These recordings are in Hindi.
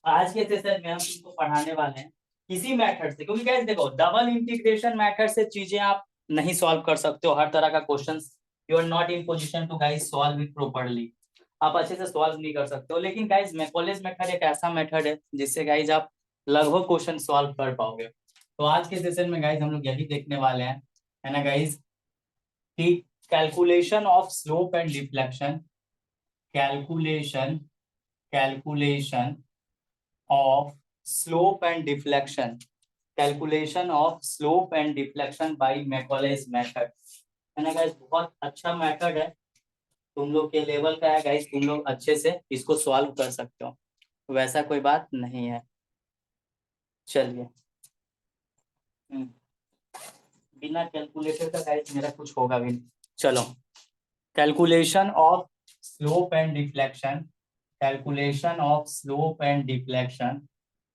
आज के सेशन में हम तुमको पढ़ाने वाले हैं किसी मेथड से, क्योंकि गाइस देखो डबल इंटीग्रेशन मेथड से चीजें आप नहीं सॉल्व कर सकते हो। हर तरह का questions you are not in position to guys solve it properly. आप अच्छे से सॉल्व नहीं कर सकते हो। लेकिन गाइस मैकॉलेज मेथड एक ऐसा मेथड है जिससे गाइस आप लगभग क्वेश्चन सॉल्व कर पाओगे। तो आज के सेशन में गाइस हम लोग यही देखने वाले हैं, है ना गाइस, कि calculation of slope and deflection, calculation calculation of slope and deflection, calculation of slope and deflection by Macaulay's method, है ना गाइस। बहुत अच्छा मेथड है, तुम लोग के लेवल का है गाइस, तुम लोग अच्छे से इसको सॉल्व कर सकते हो, वैसा कोई बात नहीं है। चलिए, बिना कैलकुलेटर का गाइस मेरा कुछ होगा भी नहीं। चलो, calculation of slope and deflection, calculation of slope and deflection,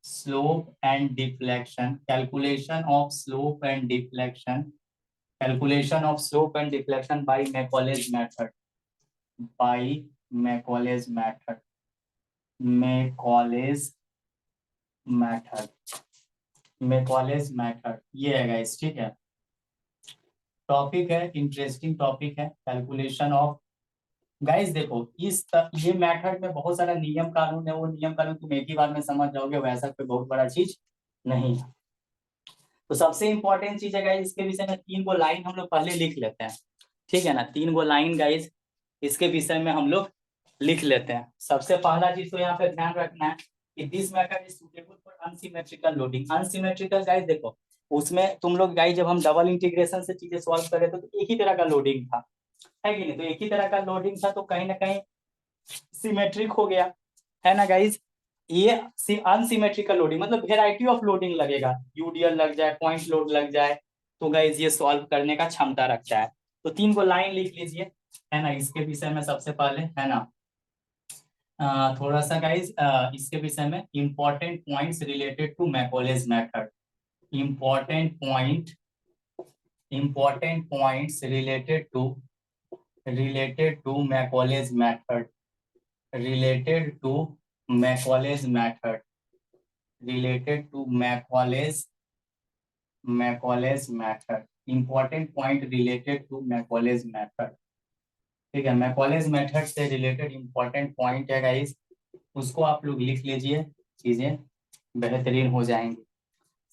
slope and deflection, calculation of slope and deflection, calculation of slope and deflection by Macaulay's method, by Macaulay's method, Macaulay's method, Macaulay's method, ये है गाइस, ठीक है। टॉपिक है, इंटरेस्टिंग टॉपिक है, कैलकुलेशन ऑफ। गाइस देखो, ये मेथड में बहुत सारा नियम कानून है, वो नियम कानून तुम एक ही बार में समझ जाओगे, वैसा कोई बहुत बड़ा चीज नहीं है। तो सबसे इंपॉर्टेंट चीज है गाइस, इसके विषय में 3 लाइन हम लोग पहले लिख लेते हैं, ठीक है ना। 3 लाइन गाइस इसके विषय में हम लोग लिख लेते हैं। सबसे पहला चीज तो यहाँ पे ध्यान रखना है कि this method is suitable for unsymmetrical loading. Unsymmetrical guys देखो, उसमें तुम लोग गाइस जब हम डबल इंटीग्रेशन से चीजें सॉल्व कर रहे थे तो एक ही तरह का लोडिंग था, है कि नहीं। तो एक ही तरह का लोडिंग था तो कहीं ना कहीं सिमेट्रिक हो गया, है ना गाइज। ये अनसिमेट्रिकल लोडिंग मतलब वेराइटी ऑफ लोडिंग लगेगा, यूडीएल लग जाए, पॉइंट लोड लग जाए, तो गाइज ये सॉल्व करने का क्षमता रखता है। तो 3 लाइन लिख लीजिए, है ना, इसके विषय में सबसे पहले, है ना। थोड़ा सा गाइज इसके विषय में important points related to Macaulay's method, important point, important points related to Macaulay's method, related to Macaulay's method, related to Macaulay's method, important point related to Macaulay's method, ठीक है। मैकॉलेज मेथड से रिलेटेड इंपॉर्टेंट पॉइंट है गाइस, उसको आप लोग लिख लीजिए, चीजें बेहतरीन हो जाएंगी।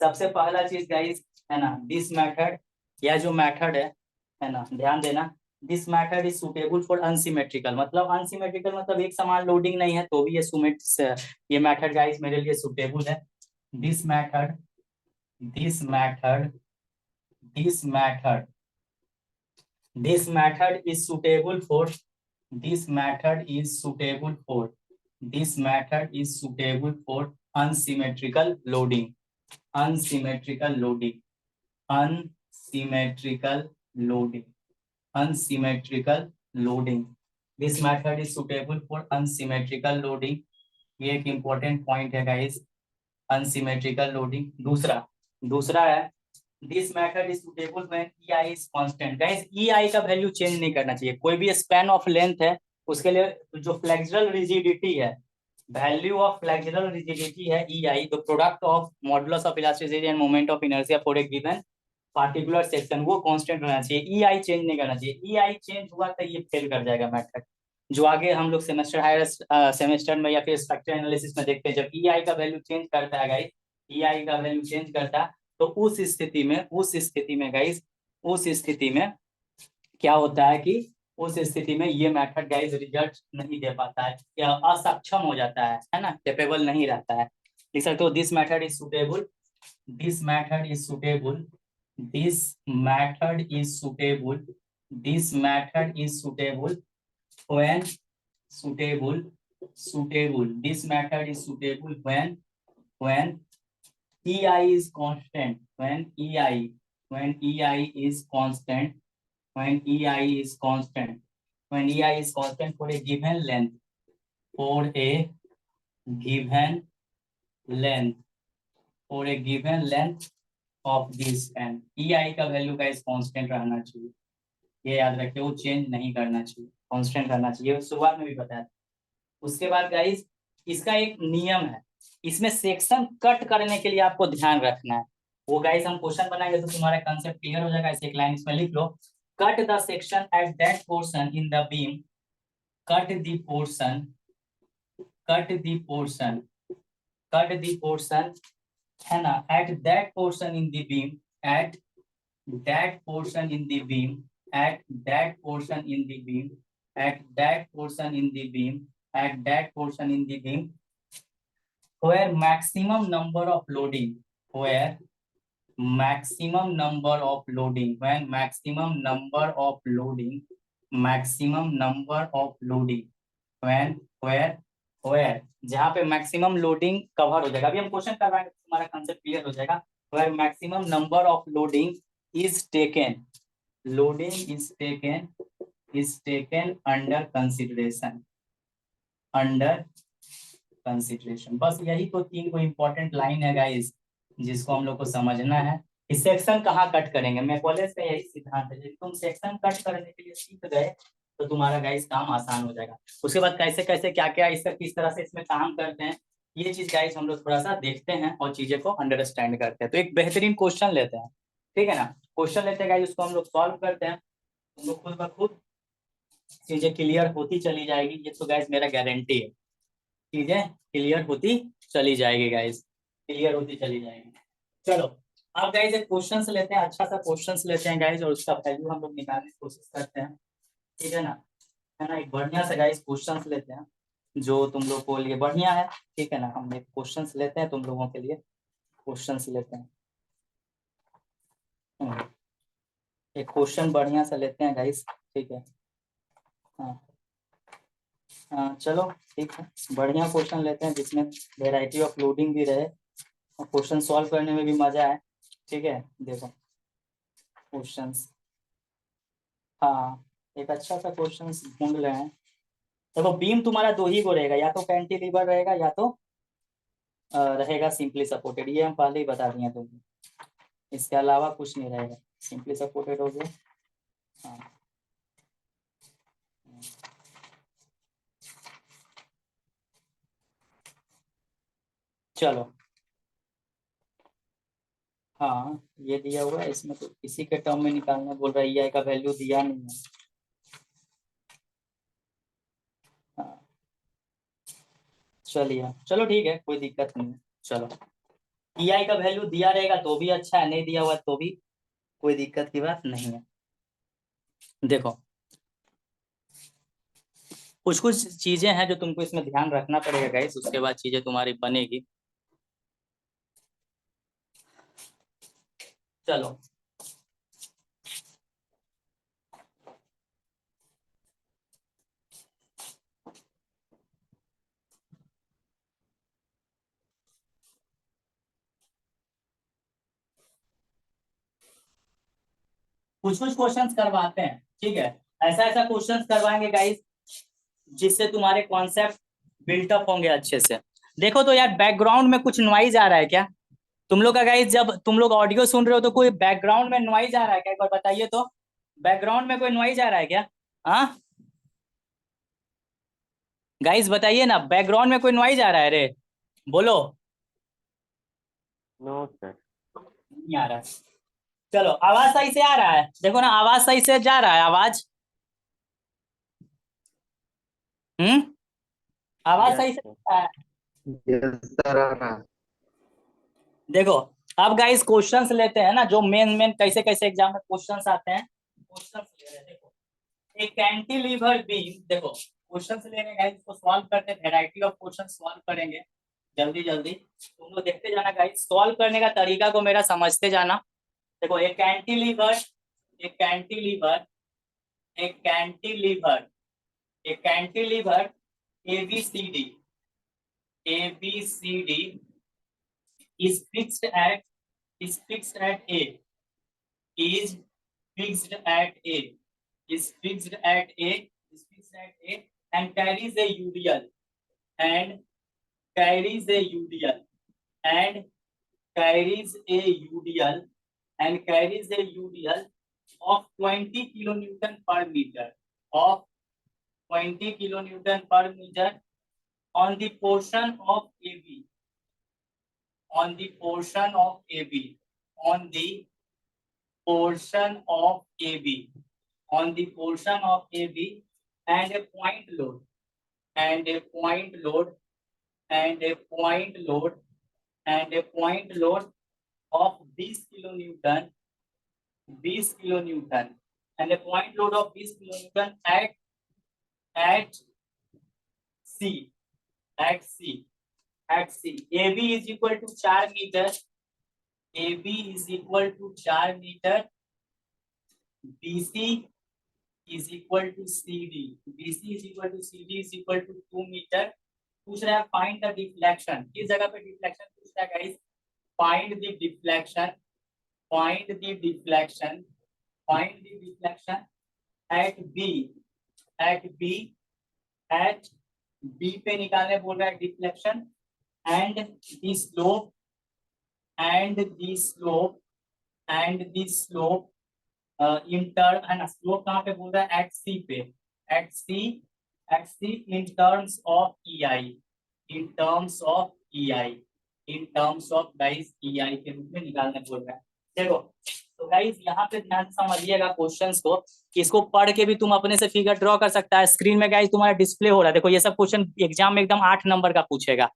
सबसे पहला चीज गाइस, है ना, दिस मेथड, या जो मेथड है ना, ध्यान देना, this method is suitable for unsymmetrical, मतलब अनसिमेट्रिकल मतलब एक समान लोडिंग नहीं है तो भी ये मेथड गाइस मेरे लिए सुटेबल है। This method this method this method this method is suitable for this method is suitable for this method is suitable for unsymmetrical loading, unsymmetrical loading, unsymmetrical loading, unsymmetrical loading, this method is suitable for unsymmetrical loading। ये एक important point है guys, unsymmetrical loading। दूसरा दूसरा है, this method is suitable when EI is constant। guys EI का वैल्यू चेंज नहीं करना चाहिए, कोई भी स्पैन ऑफ लेंथ है उसके लिए जो फ्लेक्सुरल रिजिडिटी है, वैल्यू ऑफ फ्लेक्सुरल रिजिडिटी है EI, तो product of modulus of elasticity end moment of inertia for a given particular section, वो कांस्टेंट रहना चाहिए, EI चेंज नहीं करना चाहिए। EI चेंज हुआ तो ये फेल कर जाएगा मेथड। जो आगे हम लोग सेमेस्टर हायर सेमेस्टर में या फिर स्ट्रक्चर एनालिसिस में देखते हैं, जब EI का वैल्यू चेंज करता है गाइस, EI का वैल्यू चेंज करता है तो उस स्थिति में गाइस, उस स्थिति में क्या होता है कि उस स्थिति में ये मेथड गाइस रिजल्ट नहीं दे पाता है या असक्षम हो जाता है ना, कैपेबल नहीं रहता है। लिख सकते हो this method is suitable, this method is suitable, this method is suitable, this method is suitable when suitable suitable this method is suitable when EI is constant, when EI is constant, when EI is constant, when EI is constant for a given length, for a given length, for a given length of this and EI का वैल्यू का इस कांस्टेंट रहना चाहिए, ये याद रखिए, वो चेंज नहीं करना चाहिए, कांस्टेंट रहना चाहिए, शुरुआत में भी बताया। उसके बाद गाइस इसका एक नियम है, इसमें सेक्शन कट करने के लिए आपको ध्यान रखना है। वो गाइस हम क्वेश्चन बनाएंगे तो तुम्हारा कंसेप्ट क्लियर हो जाएगा। ऐसे एक लाइन इसमें लिख लो, cut the section at that portion in the beam, cut the portion, cut the portion, cut the portion, है ना, at that portion in the beam, at that portion in the beam, at that portion in the beam, at that portion in the beam, at that portion in the beam, where maximum number of loading, where maximum number of loading, when maximum number of loading, maximum number of loading, when where जहाँ पे मैक्सिमम लोडिंग कवर हो जाएगा। अभी हम क्वेश्चन करवाएंगे तो तुम्हारा कंसेप्ट क्लियर हो जाएगा। where maximum number of loading is taken, loading is taken under consideration, under consideration. बस यही तो तीन को इम्पोर्टेंट लाइन है गाइस, जिसको हम लोग को समझना है। इस सेक्शन कहाँ कट करेंगे, मैं कॉलेज का यही सिद्धांत है, तुम सेक्शन कट करने के लिए सीख गए तो तुम्हारा गाइस काम आसान हो जाएगा। उसके बाद कैसे कैसे क्या क्या इस किस तरह से इसमें काम करते हैं, ये चीज गाइस हम लोग थोड़ा सा देखते हैं और चीजें को अंडरस्टैंड करते हैं। तो एक बेहतरीन क्वेश्चन लेते हैं, ठीक है ना। क्वेश्चन लेते हैं गाइस, उसको हम लोग सॉल्व करते हैं, तुम लोग खुद ब खुद चीजें क्लियर होती चली जाएगी। ये तो गाइस मेरा गारंटी है, चीजें क्लियर होती चली जाएगी गाइस, क्लियर होती चली जाएगी। चलो अब गाइस एक क्वेश्चंस लेते हैं, अच्छा सा क्वेश्चंस लेते हैं गाइस, और उसका वैल्यू हम लोग निकालने की कोशिश करते हैं, ठीक है ना। है ना, एक बढ़िया सा गाइस क्वेश्चंस लेते हैं जो तुम लोग को लिए बढ़िया है, ठीक है ना। हम एक क्वेश्चंस लेते हैं तुम लोगों के लिए, क्वेश्चंस लेते हैं, एक क्वेश्चन बढ़िया सा लेते हैं गाइस, ठीक है। हाँ हाँ चलो ठीक है, बढ़िया क्वेश्चन लेते हैं जिसमें वेराइटी ऑफ लोडिंग भी रहे और क्वेश्चन सॉल्व करने में भी मजा आए, ठीक है। देखो क्वेश्चंस, हाँ एक अच्छा सा क्वेश्चन ढूंढ रहे हैं। देखो बीम तुम्हारा दो ही को रहेगा, या तो कैंटिलीवर रहेगा या तो रहेगा सिंपली सपोर्टेड, ये हम पहले ही बता दिए तुमको, इसके अलावा कुछ नहीं रहेगा, सिंपली सपोर्टेड हो गया। हाँ चलो, हाँ ये दिया हुआ है, इसमें तो इसी के टर्म में निकालना बोल रहा है, ई आई का वैल्यू दिया नहीं है। हाँ चलिए चलो ठीक है, कोई दिक्कत नहीं है। चलो ई आई का वैल्यू दिया रहेगा तो भी अच्छा है, नहीं दिया हुआ तो भी कोई दिक्कत की बात नहीं है। देखो कुछ कुछ चीजें हैं जो तुमको इसमें ध्यान रखना पड़ेगा गाइस, उसके बाद चीजें तुम्हारी बनेगी। चलो कुछ कुछ क्वेश्चंस करवाते हैं, ठीक है। ऐसा ऐसा क्वेश्चंस करवाएंगे गाइस जिससे तुम्हारे कॉन्सेप्ट बिल्टअप होंगे अच्छे से। देखो तो यार बैकग्राउंड में कुछ नॉइज आ रहा है क्या तुम लोग का गाइस, जब तुम लोग ऑडियो सुन रहे हो तो कोई बैकग्राउंड में नॉइज आ रहा है क्या, एक बार बताइए तो, बैकग्राउंड में कोई नॉइज आ रहा है क्या। हाँ गाइस बताइए ना, बैकग्राउंड में कोई नॉइज आ रहा है रे, बोलो। No sir. नहीं आ रहा है। चलो आवाज सही से आ रहा है, देखो ना आवाज सही से जा रहा है, आवाज आवाज यस सही से सर। आ रहा है। यस सर आ रहा है। देखो अब गाइस क्वेश्चंस लेते हैं ना, जो मेन मेन कैसे कैसे एग्जाम में क्वेश्चंस आते हैं, क्वेश्चंस ले रहे हैं। देखो एक कैंटिलीवर बीम, देखो क्वेश्चंस ले रहे हैं गाइस, इसको सॉल्व करते हैं, वैरायटी ऑफ क्वेश्चन सॉल्व करेंगे जल्दी जल्दी, तुम लोग देखते जाना गाइस, सॉल्व करने का तरीका को मेरा समझते जाना। देखो एक कैंटिलीवर, एक कैंटिलीवर, एक कैंटिलीवर, एक cantilever ABCD, ABCD is fixed at, is fixed at A, is fixed at A, is fixed at A, is fixed at A, and carries a UDL, and carries a UDL, and carries a UDL, and carries a UDL of 20 kilonewton per meter, of 20 kilonewton per meter on the portion of AB, on the portion of AB, on the portion of AB, on the portion of AB, and a point load, and a point load, and a point load, and a point load of 20 kilonewton, 20 kilonewton, and a point load of 20 kilonewton at C, at C, at C. AB is equal to 4 meter. AB is equal to 4 meter. BC is equal to CD. BC is equal to CD is equal to 2 meter. पूछ रहा है फाइंड द डिफ्लेक्शन. किस जगह पे डिफ्लेक्शन पूछ रहा है guys? Find the deflection, find the deflection, find the deflection at B, at B, at B पे निकालने बोल रहा है deflection and the slope, and the slope, and the slope in term, है ना. स्लोप कहाँ पे बोल रहा है? एट सी पे, at C, at C in terms of EI, in terms of EI, in terms of guys EI के रूप में निकालने बोल रहा है. देखो तो गाइस यहाँ पे ध्यान से समझिएगा क्वेश्चंस को, कि इसको पढ़ के भी तुम अपने से फिगर ड्रॉ कर सकता है. स्क्रीन में गाइस तुम्हारा डिस्प्ले हो रहा है, देखो ये सब क्वेश्चन एग्जाम में एकदम 8 नंबर का पूछेगा.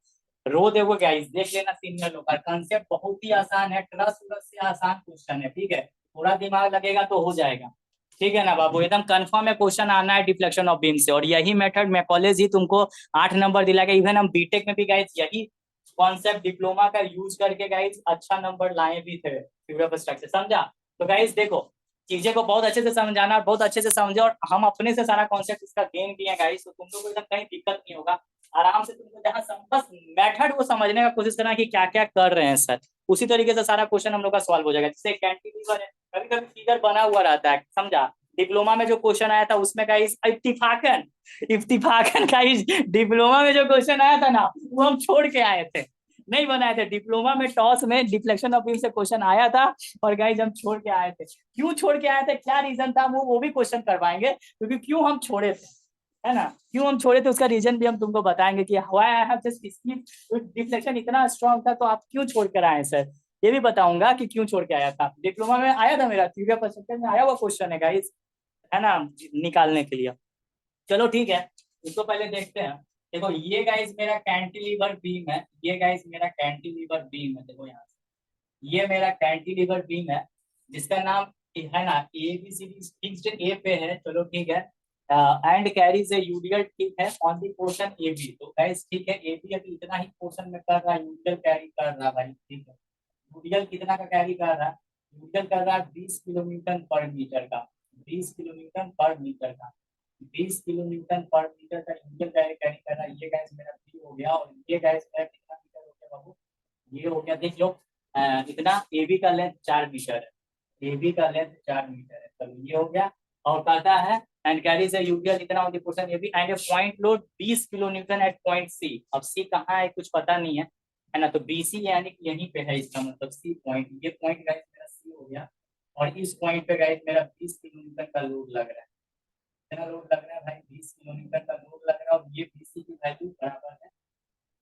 रो देखो गाइस, देख लेना सीनियर लोग का कंसेप्ट बहुत ही आसान है, ट्रस्ट से आसान क्वेश्चन है. ठीक है, थोड़ा दिमाग लगेगा तो हो जाएगा. ठीक है ना बाबू, एकदम कंफर्म है क्वेश्चन आना है डिफ्लेक्शन ऑफ बीम से. और यही मेथड मैकॉलेज ही तुमको 8 नंबर दिलाएगा. इवन हम बीटेक में भी गाइस यही कॉन्सेप्ट डिप्लोमा का यूज करके गाइस अच्छा नंबर लाए भी थे फिगर ऑफ स्ट्रक्चर. समझा? तो गाइस देखो चीजें को बहुत अच्छे से समझाना, और बहुत अच्छे से समझे, और हम अपने से सारा कॉन्सेप्ट इसका गेन किए गाइस. तो तुम लोग को एकदम कहीं दिक्कत नहीं होगा. आराम से तुमको जहाँ बस मेथड को समझने का कोशिश करना कि क्या क्या कर रहे हैं सर, उसी तरीके से सारा क्वेश्चन हम लोग का सॉल्व हो जाएगा. जैसे कैंटिलीवर है, कभी कभी फिगर बना हुआ रहता है. समझा? डिप्लोमा में जो क्वेश्चन आया था उसमें गाइस इत्तिफाकन, इत्तिफाकन गाइस डिप्लोमा में जो क्वेश्चन आया था ना, वो हम छोड़ के आए थे, नहीं बनाए थे. डिप्लोमा में टॉस में डिफ्लेक्शन ऑफ बीम से क्वेश्चन आया था, और गाइस हम छोड़ के आए थे. क्यों छोड़ के आए थे, क्या रीजन था, वो भी क्वेश्चन करवाएंगे, क्योंकि क्यों हम छोड़े थे, है ना. क्यों हम छोड़े थे उसका रीजन भी हम तुमको बताएंगे, कि why I have just skip, deflection इतना स्ट्रांग था तो आप क्यों छोड़ कर आए सर, ये भी बताऊंगा कि क्यों छोड़ के आया था. डिप्लोमा में आया था, मेरा थ्योरी परसेप्शन में आया हुआ क्वेश्चन है गाइस, है ना, निकालने के लिए. चलो ठीक है, इसको पहले देखते हैं. देखो ये गाइस मेरा कैंटिलीवर बीम है, ये गाइस मेरा कैंटिलीवर बीम है. देखो यहाँ से ये मेरा कैंटिलीवर बीम है, जिसका नाम है ना ABCD फिक्स्ड ए पे है. चलो ठीक है, एंड कैरीज ए यूडियल, ठीक है, ऑन द पोर्शन AB. तो गाइस ठीक है, AB अभी इतना ही पोर्शन में कर रहा है, यूडियल कैरी कर रहा है भाई. ठीक है, यूडियल कितना का कैरी कर रहा है? यूडियल कर रहा है 20 किलोमीटर पर मीटर का, 20 किलोमीटर पर मीटर का, 20 किलोमीटर पर मीटर का यूडियल कैरी कर रहा है. ये गैस मेरा बी हो गया, और ये गैस मेरा कितना मीटर हो गया बाबू? ये हो गया, देख लो इतना. AB का लेंथ 4 मीटर है, AB का लेंथ 4 मीटर है. चलो ये हो गया. और कहता है एंड कैरीज ए यूडियल इतना on the portion AB and a point load 20 kilo newton at point C. अब C कहाँ है कुछ पता नहीं है ना. तो BC यानी कि यहीं पे है, इसका मतलब C पॉइंट. ये पॉइंट गाइस मेरा C हो गया, और इस पॉइंट पे गाइस मेरा 20 किलो न्यूटन का लोड लग रहा है. कितना लोड लग रहा है भाई? 20 किलो न्यूटन का लोड लग रहा है. और ये BC की वैल्यू बराबर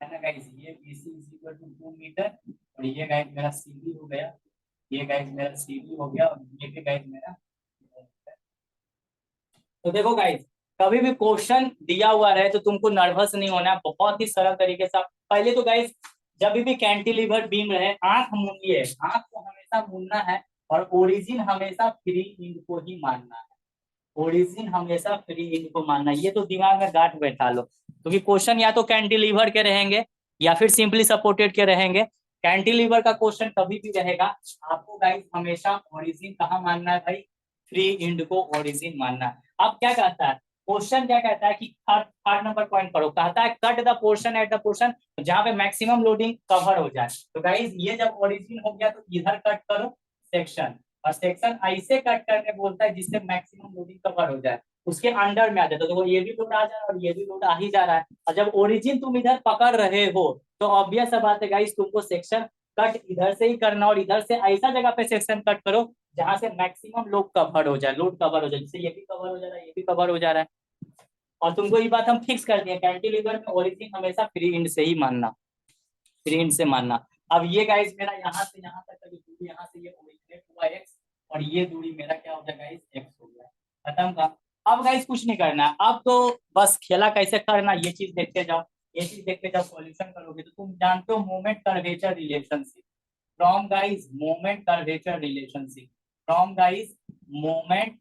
है ना गाइस, ये BC is equal to 2 metre, और ये गाइस मेरा CD हो गया, ये गाइस मेरा CD हो गया, और ये भी गाइस मेरा. तो देखो गाइस, कभी भी क्वेश्चन दिया हुआ रहे तो तुमको नर्वस नहीं होना है, बहुत ही सरल तरीके से. पहले तो गाइस जब भी कैंटिलीवर बीम रहे, आंख मूंदिए, आंख को हमेशा मूंदना है, और ओरिजिन हमेशा फ्री इंड को ही मानना है. ओरिजिन हमेशा फ्री इंड को मानना है, ये तो दिमाग में गांठ बैठा लो. क्योंकि क्वेश्चन या तो कैंटिलीवर के रहेंगे, या फिर सिंपली सपोर्टेड के रहेंगे. कैंटिलीवर का क्वेश्चन कभी भी रहेगा, आपको गाइस हमेशा ओरिजिन कहाँ मानना है भाई? फ्री इंड को ओरिजिन मानना है. अब क्या कहता है क्वेश्चन, क्या कहता है कि थर्ड नंबर पॉइंट पढ़ो. कहता है cut the portion at the portion जहां पे मैक्सिमम लोडिंग कवर हो जाए. तो गाइस ये जब ओरिजिन हो गया तो इधर कट करो सेक्शन, और सेक्शन ऐसे कट करने बोलता है जिससे मैक्सिमम लोडिंग कवर हो जाए, उसके अंडर में आ जाता है. तो ये भी लोड आ जा रहा है, और ये भी लोड आ ही जा रहा है. और जब ओरिजिन तुम इधर पकड़ रहे हो तो ऑब्वियस बात है गाइस, तुमको सेक्शन कट इधर से ही करना, और इधर से ऐसा जगह पे सेक्शन कट करो जहां से मैक्सिमम लोड कवर हो जाए, लोड कवर हो जाए. जैसे ये भी कवर हो जा रहा है, ये भी कवर हो जा रहा है. और तुमको ये बात हम फिक्स कर दिए, कैंटिलीवर में ओरिजिन हमेशा फ्री इंड से ही मानना, फ्री इंड से मानना. अब ये गाइस मेरा यहाँ से यहाँ तक का जो दूरी यहाँ से ये ओरिजिनेट हुआ x, और ये दूरी मेरा क्या हो जाएगा गाइस x हो गया, खत्म का। अब गाइस कुछ नहीं करना है, अब तो बस खेला कैसे करना ये चीज देखते जाओ, ये चीज देखते जाओ, सॉल्यूशन करोगे तो तुम जानते हो moment curvature relationship from guys moment curvature relationship from guys moment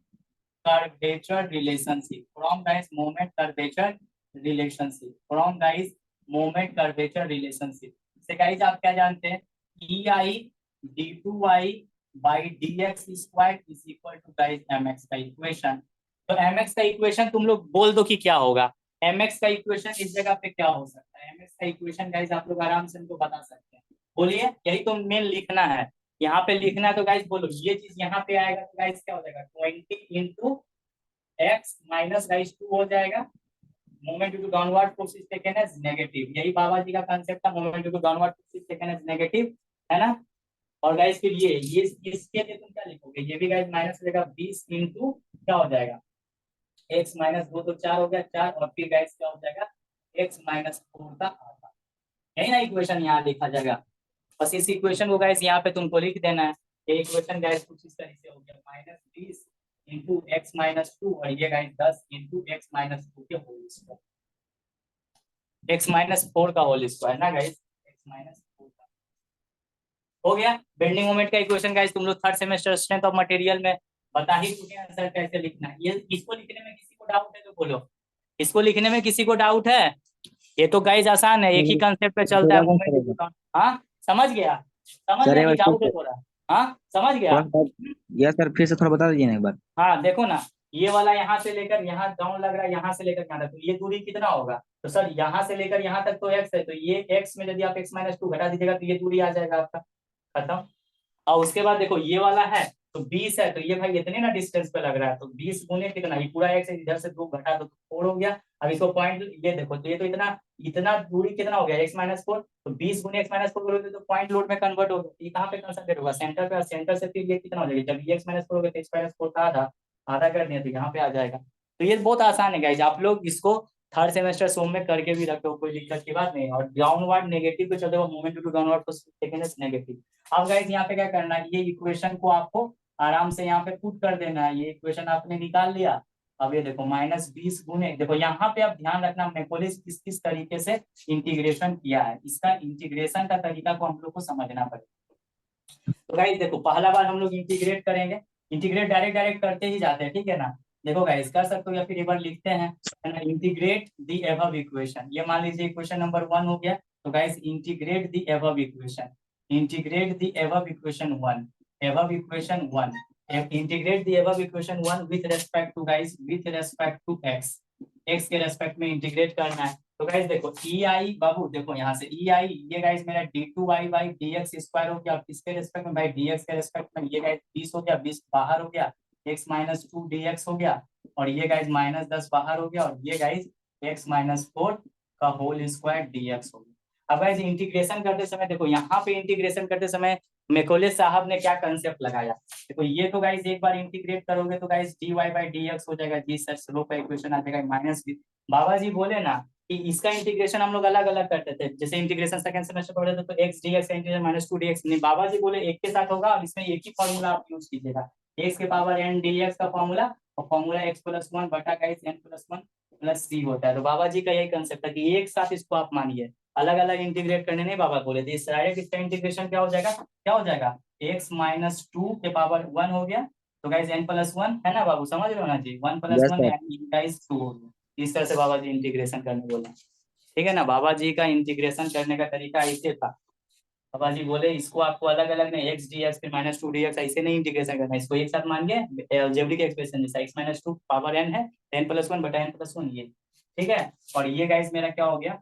curvature relationship from guys moment curvature relationship from guys moment curvature relationship से guys आप क्या जानते हैं ei d2y by dx squared is equal to guys mx का इक्वेशन। तो mx का इक्वेशन तुम लोग बोल दो कि क्या होगा, mx का इक्वेशन इस जगह पे क्या हो सकता है, mx का इक्वेशन गाइस आप लोग आराम से इनको बता सकते हैं, बोलिए, यही तो मेन लिखना है, यहाँ पे लिखना है। तो गाइस बोलो ये चीज यहाँ पे आएगा तो गाइस क्या हो जाएगा 20 इंटू एक्स माइनस गाइस 2 हो जाएगा, moment due to downward force is taken as negative, यही बाबा जी का कांसेप्ट था, moment due to downward force is taken as negative, है ना। और गाइस फिर ये इसके लिए तुम क्या लिखोगे, ये भी गाइस माइनस रहेगा 20 इंटू क्या हो जाएगा x माइनस 2 तो 4 हो गया 4, और फिर गाइस क्या हो जाएगा x माइनस 4 का आधा, यही ना इक्वेशन यहाँ लिखा जाएगा। बस इस इक्वेशन को गाइस यहाँ पे तुमको लिख देना है, ये इक्वेशन गाइस कुछ इस तरह से हो गया माइनस 20 इंटू एक्स माइनस 2, और ये गाइस 10 इंटू एक्स माइनस 2 के होल स्क्वायर, एक्स माइनस 4 का होल स्क्वायर ना गाइस, एक्स माइनस 4 का हो गया। बेंडिंग मोमेंट का इक्वेशन गाइस तुम लोग third semester strength of material में बता ही चुके हैं आंसर कैसे लिखना है। ये इसको लिखने में किसी को डाउट है तो बोलो, इसको लिखने में किसी को डाउट है, ये तो गाइस आसान है, एक ही कंसेप्ट पे चलता है मोमेंट। हाँ समझ गया, समझ सर गया एक कि बार डाउट है थोड़ा, हाँ समझ गया। यस सर, फिर से थोड़ा बता दीजिए ना एक बार। हाँ देखो ना, ये वाला यहाँ से लेकर यहाँ डाउन लग रहा है, यहाँ से लेकर यहाँ तक, तो ये दूरी कितना होगा, तो सर यहाँ से लेकर यहाँ तक तो x है, तो ये x में यदि आप x माइनस 2 घटा दीजिएगा तो ये दूरी आ जाएगा आपका, खत्म। और उसके बाद देखो ये वाला है तो 20 है, तो ये भाई इतने ना डिस्टेंस पे लग रहा है, तो 20 गुने कितना, ये पूरा x है, इधर से 2 घटा दो तो 4 हो गया। अब इसको पॉइंट ये देखो, तो ये तो इतना इतना दूरी कितना हो गया x माइनस 4, तो 20 गुने x माइनस 4 करोगे तो पॉइंट लोड में कन्वर्ट होगा, ये कहाँ पे कंसंट्रेट होगा सेंटर पे, और सेंटर से फिर ये कितना हो जाएगा, जब ये x माइनस 4 होगा तो x माइनस 4 का आधा आधा कर दिया तो यहाँ पे आ जाएगा। तो ये बहुत आसान है गाइज, आप लोग इसको थर्ड सेमेस्टर सोम में करके भी रखो, कोई दिक्कत की बात नहीं। और डाउनवर्ड नेगेटिव पे चलते हुए मोमेंट टू डाउनवर्ड को सेकंड इज नेगेटिव। अब गाइज यहाँ पे क्या करना है, ये इक्वेशन को आपको आराम से यहाँ पे पुट कर देना है, ये इक्वेशन आपने निकाल लिया। अब ये देखो माइनस 20 गुने, देखो यहाँ पे आप ध्यान रखना मैकोलिस किस किस तरीके से इंटीग्रेशन किया है, इसका इंटीग्रेशन का तरीका को हम लोग को समझना पड़ेगा। तो गाइज देखो पहला बार हम लोग इंटीग्रेट करेंगे, इंटीग्रेट डायरेक्ट डायरेक्ट करते ही जाते हैं, ठीक है ना। देखो गाइस कर सकते हो या फिर एक बार लिखते हैं, है ना, इंटीग्रेट द एबव इक्वेशन, ये मान लीजिए इक्वेशन नंबर 1 हो गया, तो guys integrate the above equation, integrate the above equation 1, above equation 1, integrate the above equation 1 with respect to guys, with respect to x, x के रेस्पेक्ट में इंटीग्रेट करना है। तो गाइस देखो ई आई बाबू, देखो यहाँ से ई आई, ये गाइस मेरा d two Y by D x square हो गया, और किसके रेस्पेक्ट में भाई डी एक्स के रेस्पेक्ट में, ये गाइस 20 हो गया, 20 बाहर हो गया, एक्स माइनस 2 डी एक्स हो गया, और ये गाइस माइनस 10 बाहर हो गया, और ये गाइस एक्स माइनस 4 का होल स्क्वायर डी एक्स हो गया। अब गाइस इंटीग्रेशन करते समय देखो, यहाँ पे इंटीग्रेशन करते समय मैकोले साहब ने क्या कंसेप्ट लगाया, देखो ये तो गाइस एक बार इंटीग्रेट करोगे तो guys d Y by D x हो जाएगा, जी सर स्लोप का इक्वेशन आ जाएगा माइनस, बाबा जी बोले ना कि इसका इंटीग्रेशन हम लोग अलग अलग करते थे, जैसे इंटीग्रेशन सेकंड सेमेस्टर पढ़े थे तो एक्स डी एक्स का इंटीग्रेशन माइनस 2 डी एक्स, नहीं बाबा जी बोले एक के साथ होगा, और इसमें एक ही फॉर्मूला आप यूज कीजिएगा, एक्स के पावर एन डी एक्स का फॉर्मूला, और फॉर्मूला एक्स प्लस 1 बटा गाइस एन प्लस 1 प्लस सी होता है। तो बाबा जी का यही कंसेप्ट है कि एक साथ इसको आप मानिए, अलग अलग इंटीग्रेट करने नहीं बाबा बोले थे, इस डायरेक्ट इसका इंटीग्रेशन क्या हो जाएगा, क्या हो जाएगा एक्स माइनस 2 के पावर 1 हो गया, तो गाइस n प्लस 1 है ना बाबू, समझ रहे हो ना जी, 1 प्लस यस 1 सर। गाइस 2 हो गया, इस तरह से बाबा जी इंटीग्रेशन करने बोला, ठीक है ना। बाबा जी का इंटीग्रेशन करने का तरीका ऐसे था, बाबा जी बोले इसको आपको अलग अलग नहीं, एक्स डी एक्स फिर माइनस 2 डी एक्स ऐसे नहीं इंटीग्रेशन करना, इसको एक साथ मानिए अलजेब्रिक एक्सप्रेशन जैसा, एक्स माइनस 2 पावर n है, n प्लस 1 बटा n प्लस 1 ये, ठीक है। और ये गाइस मेरा क्या हो गया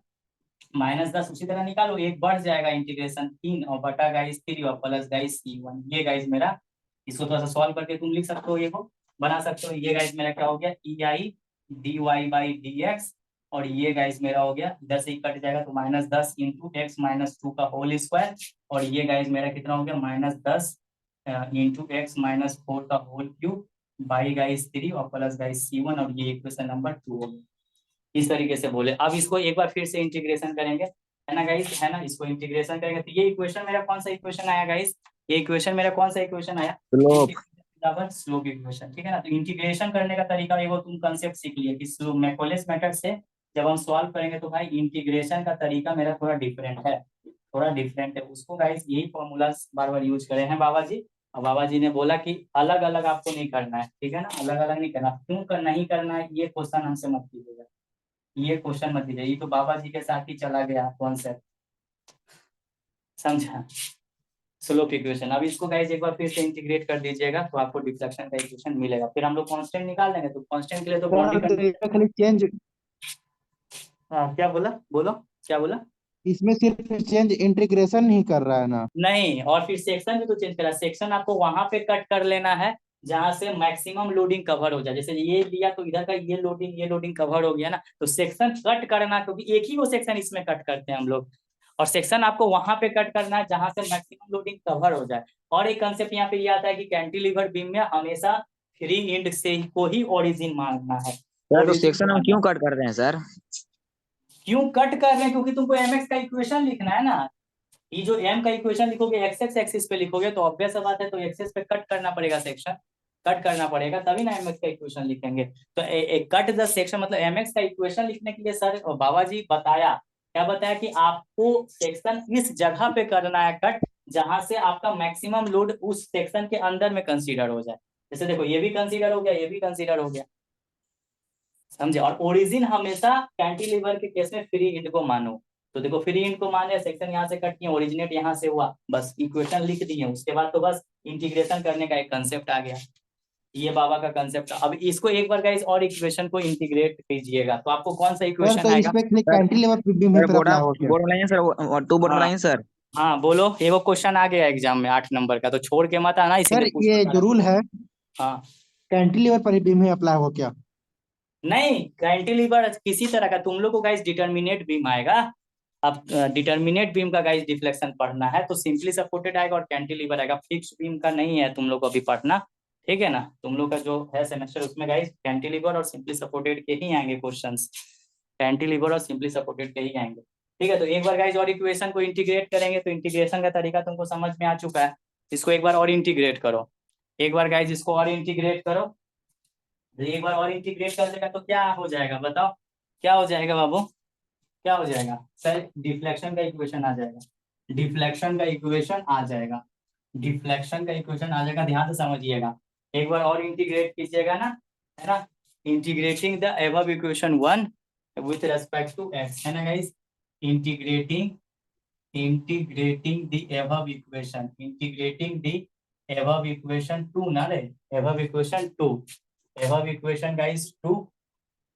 माइनस 10, उसी तरह निकालो, एक बढ़ जाएगा इंटीग्रेशन 3 और बटा गाइस 3 और प्लस गाइस C1, ये गाइस मेरा, इसको थोड़ा सा सॉल्व करके तुम लिख सकते हो, ये को बना सकते हो, ये गाइस मेरा क्या हो गया E I D Y by D X, और ये गाइस मेरा हो गया इधर से ही कट जाएगा तो माइनस 10 इंटू एक्स माइनस 2 का होल स्क्वायर, और ये गाइस मेरा कितना हो गया माइनस 10 इंटू एक्स माइनस 4 का होल क्यूब बाई गाइस 3 और प्लस गाइस C1, और ये इक्वेशन नंबर 2 हो गया, इस तरीके से बोले। अब इसको एक बार फिर से इंटीग्रेशन करेंगे, है ना गाइस, है ना। इसको इंटीग्रेशन करेंगे तो ये इक्वेशन मेरा कौन सा इक्वेशन आया गाइस, ये इक्वेशन मेरा कौन सा इक्वेशन आया, स्लोप। स्लोप इक्वेशन, ठीक है ना। तो इंटीग्रेशन करने का तरीका ये वो तुम कंसेप्ट सीख लिए कि स्लोप मैकोलेस मेथड से जब हम सॉल्व करेंगे तो भाई इंटीग्रेशन का तरीका मेरा थोड़ा डिफरेंट है, थोड़ा डिफरेंट है। उसको गाइस यही फॉर्मूला बार बार यूज करे हैं बाबा जी, और बाबा जी ने बोला कि अलग अलग आपको नहीं करना है, ठीक है ना, अलग अलग नहीं करना। क्यों कर नहीं करना है ये क्वेश्चन हमसे मत कीजिएगा, ये क्वेश्चन मत कीजिए, ये तो बाबा जी के साथ ही चला गया कॉन्सेप्ट, समझा। स्लोप इक्वेशन, अब इसको गाइस एक बार फिर से इंटीग्रेट कर दीजिएगा तो आपको डिफ्लेक्शन का इक्वेशन मिलेगा। फिर हम लोग कांस्टेंट निकाल लेंगे, तो कांस्टेंट के लिए तो बाउंड्री सर तो कंडीशन। ये खाली चेंज, हाँ क्या बोला, बोलो क्या बोला। इसमें सिर्फ चेंज इंटीग्रेशन नहीं कर रहा है ना। नहीं, और फिर सेक्शन भी तो चेंज करा, सेक्शन आपको वहां पे कट कर लेना है जहां से मैक्सिमम लोडिंग कवर हो जाए। जैसे ये लिया तो इधर का ये लोडिंग कवर हो गया ना, तो सेक्शन कट करना, क्योंकि एक ही वो सेक्शन इसमें कट करते हैं हम लोग, और सेक्शन आपको वहां पे कट करना है जहां से मैक्सिमम लोडिंग कवर हो जाए। और एक कंसेप्ट यहाँ पे ये आता है कि कैंटिलीवर बीम में हमेशा फ्री एंड से को ही ओरिजिन मानना है, सर तो ओरिजिन सेक्शन को हम मानना क्यों है। कट कर रहे हैं सर? क्यों कट कर रहे हैं, क्योंकि तुमको एमएक्स का इक्वेशन लिखना है ना। ये जो एम का इक्वेशन लिखोगे एक्स एक्सिस पे लिखोगे तो ऑब्वियस बात है, तो एक्सिस पे कट करना पड़ेगा, सेक्शन कट करना पड़ेगा तभी ना एमएक्स का इक्वेशन लिखेंगे। तो कट द सेक्शन मतलब एमएक्स का इक्वेशन लिखने के लिए सर बाबा जी बताया, क्या बताया कि आपको सेक्शन इस जगह पे करना है कट जहां से आपका मैक्सिमम लोड उस सेक्शन के अंदर में कंसीडर हो जाए। जैसे देखो ये भी कंसीडर हो गया, ये भी कंसीडर हो गया, समझे। और ओरिजिन हमेशा कैंटिलीवर के केस में फ्री इंड को मानो, तो देखो फ्री इंड को माने, सेक्शन यहाँ से कट किए, ओरिजिनेट यहाँ से हुआ, बस इक्वेशन लिख दिए, उसके बाद तो बस इंटीग्रेशन करने का एक कंसेप्ट आ गया। ये बाबा का कंसेप्ट। अब इसको एक बार गाइस और इक्वेशन को इंटीग्रेट कीजिएगा तो आपको कौन सा सर इक्वेशन तो इस आएगा। पे खाली सर कैंटिलीवर बीम सर में फिर बोर्ड अप्लाई हो गया। बोर्ड बनाइए सर, और टू बोर्ड हाँ बनाइए सर। हाँ बोलो, एगो क्वेश्चन आ गया एग्जाम में 8 नंबर का, तो छोड़ के मत आना, सर इसीलिए पूछ ये बता जो रहा हूँ। रूल है हाँ, कैंटिलीवर पर बीम में अप्लाई हो गया। नहीं कैंटिलीवर किसी तरह का, तुम लोग को गाइस डिटर्मिनेट बीम आएगा। अब डिटर्मिनेट बीम का गाइस डिफ्लेक्शन पढ़ना है तो सिंपली सपोर्टेड आएगा और कैंटिलीवर आएगा, फिक्स बीम का नहीं है तुम लोग को अभी पढ़ना, ठीक है ना। तुम लोग का जो है सेमेस्टर उसमें गाइस कैंटिलीवर और सिंपली सपोर्टेड के ही आएंगे क्वेश्चंस, कैंटिलीवर और सिंपली सपोर्टेड के ही आएंगे, ठीक है। तो एक बार गाइस और इक्वेशन को इंटीग्रेट करेंगे, तो इंटीग्रेशन का तरीका तुमको समझ में आ चुका है। इसको एक बार और इंटीग्रेट करो, एक बार गाइस इसको और इंटीग्रेट करो, तो एक बार और इंटीग्रेट कर देगा तो क्या हो जाएगा बताओ, क्या हो जाएगा बाबू, क्या हो जाएगा सर, डिफ्लेक्शन का इक्वेशन आ जाएगा, डिफ्लेक्शन का इक्वेशन आ जाएगा, डिफ्लेक्शन का इक्वेशन आ जाएगा, ध्यान से समझिएगा। एक बार और इंटीग्रेट कीजिएगा ना, है ना, integrating the above equation 1 with respect to x, है ना guys, integrating integrating the above equation, integrating the above equation 2 ना रे, above equation 2, above equation guys 2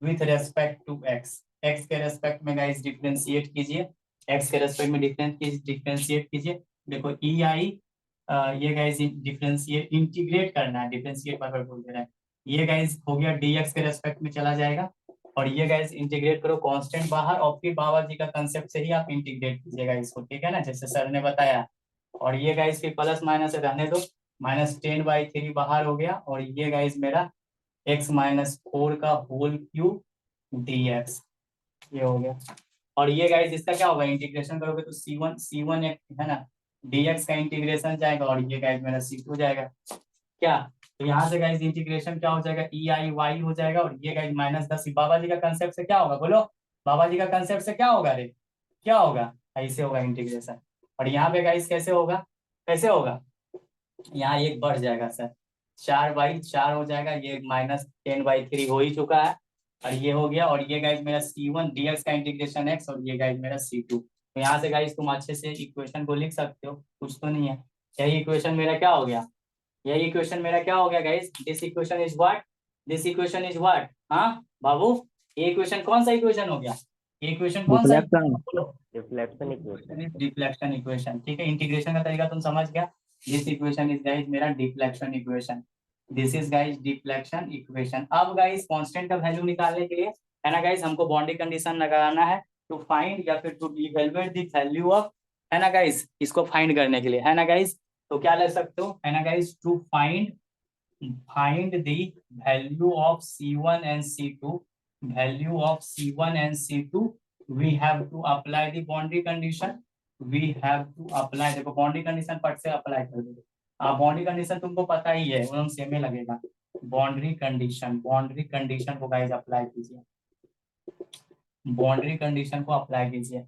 with respect to x, x के रेस्पेक्ट में गाइस डिफरेंशिएट कीजिए, एक्स के रेस्पेक्ट में डिफरेंशिएट कीजिए। देखो ई आई, ये गाइस डिफरेंशिएट इंटीग्रेट करना है, डिफरेंशिएट बार बार बोल दे रहा है, ये गाइस हो गया dx के रेस्पेक्ट में चला जाएगा, और ये गाइस इंटीग्रेट करो कांस्टेंट बाहर, और फिर बाबा जी का कंसेप्ट से ही आप इंटीग्रेट कीजिएगा इसको, ठीक है ना, जैसे सर ने बताया। और ये गाइस फिर प्लस माइनस रहने दो, -10/3 बाहर हो गया, और ये गाइस मेरा x-4 का होल क्यूब dx, ये हो गया। और ये गाइस इसका क्या होगा, इंटीग्रेशन करोगे तो C1 है ना, dx का इंटीग्रेशन जाएगा, और ये गाइस मेरा C2 जाएगा, क्या। तो यहाँ से गाइस इंटीग्रेशन क्या हो जाएगा, ई आई वाई हो जाएगा, और ये गाइस -10, बाबा जी का कंसेप्ट से क्या होगा बोलो, बाबा जी का कंसेप्ट से क्या होगा रे, क्या होगा, ऐसे होगा इंटीग्रेशन। और यहाँ पे गाइस कैसे होगा, कैसे होगा, यहाँ एक बढ़ जाएगा सर, 4/4 हो जाएगा, ये -10/3 हो ही चुका है, और ये हो गया, और ये गाइस मेरा C1 dx का इंटीग्रेशन x, और ये गाइस मेरा C2। तो यहाँ से गाइस तुम अच्छे से इक्वेशन को लिख सकते हो, कुछ तो नहीं है। यही इक्वेशन मेरा क्या हो गया, यही इक्वेशन मेरा क्या हो गया guys, this equation is what, this equation is what, हाँ बाबू, ये इक्वेशन कौन सा इक्वेशन हो गया, ये इक्वेशन कौन सा डिफ्लेक्शन। बोलो, रिफ्लेक्शन इक्वेशन। डिफ्लेक्शन इक्वेशन, ठीक है। इंटीग्रेशन का तरीका तुम समझ गया, दिस इक्वेशन इज गाइस मेरा deflection equation, this is guys deflection equation. अब गाइस कांस्टेंट का वैल्यू निकालने के लिए, है ना गाइस, हमको बाउंड्री कंडीशन लगाना है टू फाइंड या फिर to evaluate the value of, है ना गाइस, इसको फाइंड करने के लिए, है ना गाइस, तो क्या ले सकते हो, है ना guys, to find the value of C1 and C2, value of C1 and C2 we have to apply the boundary condition, we have to apply, देखो बाउंड्री कंडीशन फट से अप्लाई कर दो। बाउंड्री कंडीशन तुमको पता ही है, एकदम सेम ही लगेगा। बाउंड्री कंडीशन को गाइस अप्लाई कीजिए, बाउंड्री कंडीशन को अप्लाई कीजिए,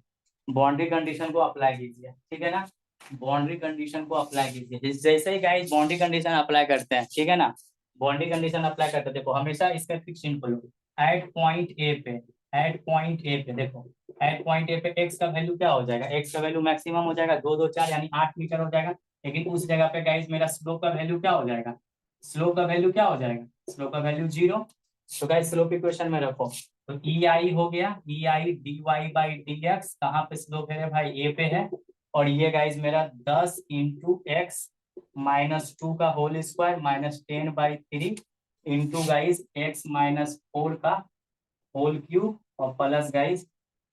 बाउंड्री कंडीशन को अप्लाई कीजिए, ठीक है ना। बाउंड्री कंडीशन को अप्लाई कीजिए, जैसे ही गाइस बाउंड्री कंडीशन अप्लाई करते हैं, ठीक है ना, बाउंड्री कंडीशन अप्लाई करते हैं, देखो हमेशा इसका fix in follow. At point A पे, एट पॉइंट ए पे देखो, एट पॉइंट ए पे एक्स का वैल्यू क्या हो जाएगा, एक्स का वैल्यू मैक्सिमम हो जाएगा 2 2 4 यानी 8 मीटर हो जाएगा। लेकिन उस जगह पे गाइस मेरा स्लोप का वैल्यू क्या हो जाएगा, स्लोप का वैल्यू क्या हो जाएगा, स्लोप का वैल्यू 0। तो गाइस स्लोप इक्वेशन में रखो, तो ई आई हो गया, E I D Y by D X, कहाँ पे स्लोप है भाई, ए पे है। और ये गाइज मेरा 10 इंटू एक्स माइनस 2 का whole square minus 10/3 into guys x minus 4 का होल क्यूब और प्लस गाइज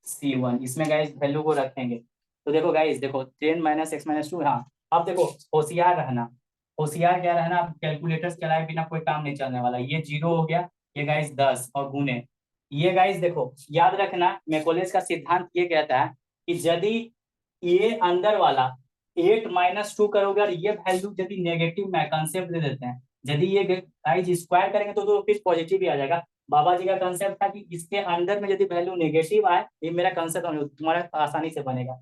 C1, इसमें गाइज वैल्यू को रखेंगे। तो देखो गाइज, देखो 10 माइनस एक्स माइनस 2, हाँ। अब देखो होशियार रहना, होशियार क्या रहना, कैलकुलेटर्स चलाए बिना कोई काम नहीं चलने वाला। ये 0 हो गया, ये गाइज 10 और गुने, ये गाइज देखो याद रखना, मैकोलेस का सिद्धांत ये कहता है कि यदि ये अंदर वाला 8 माइनस 2 करोगे और ये वैल्यू यदि नेगेटिव में कंसेप्ट दे देते हैं, यदि ये गाइज स्क्वायर करेंगे तो फिर पॉजिटिव ही आ जाएगा। बाबा जी का कंसेप्ट था कि इसके अंदर में यदि वैल्यू नेगेटिव आए, ये मेरा कंसेप्ट तुम्हारा आसानी से बनेगा।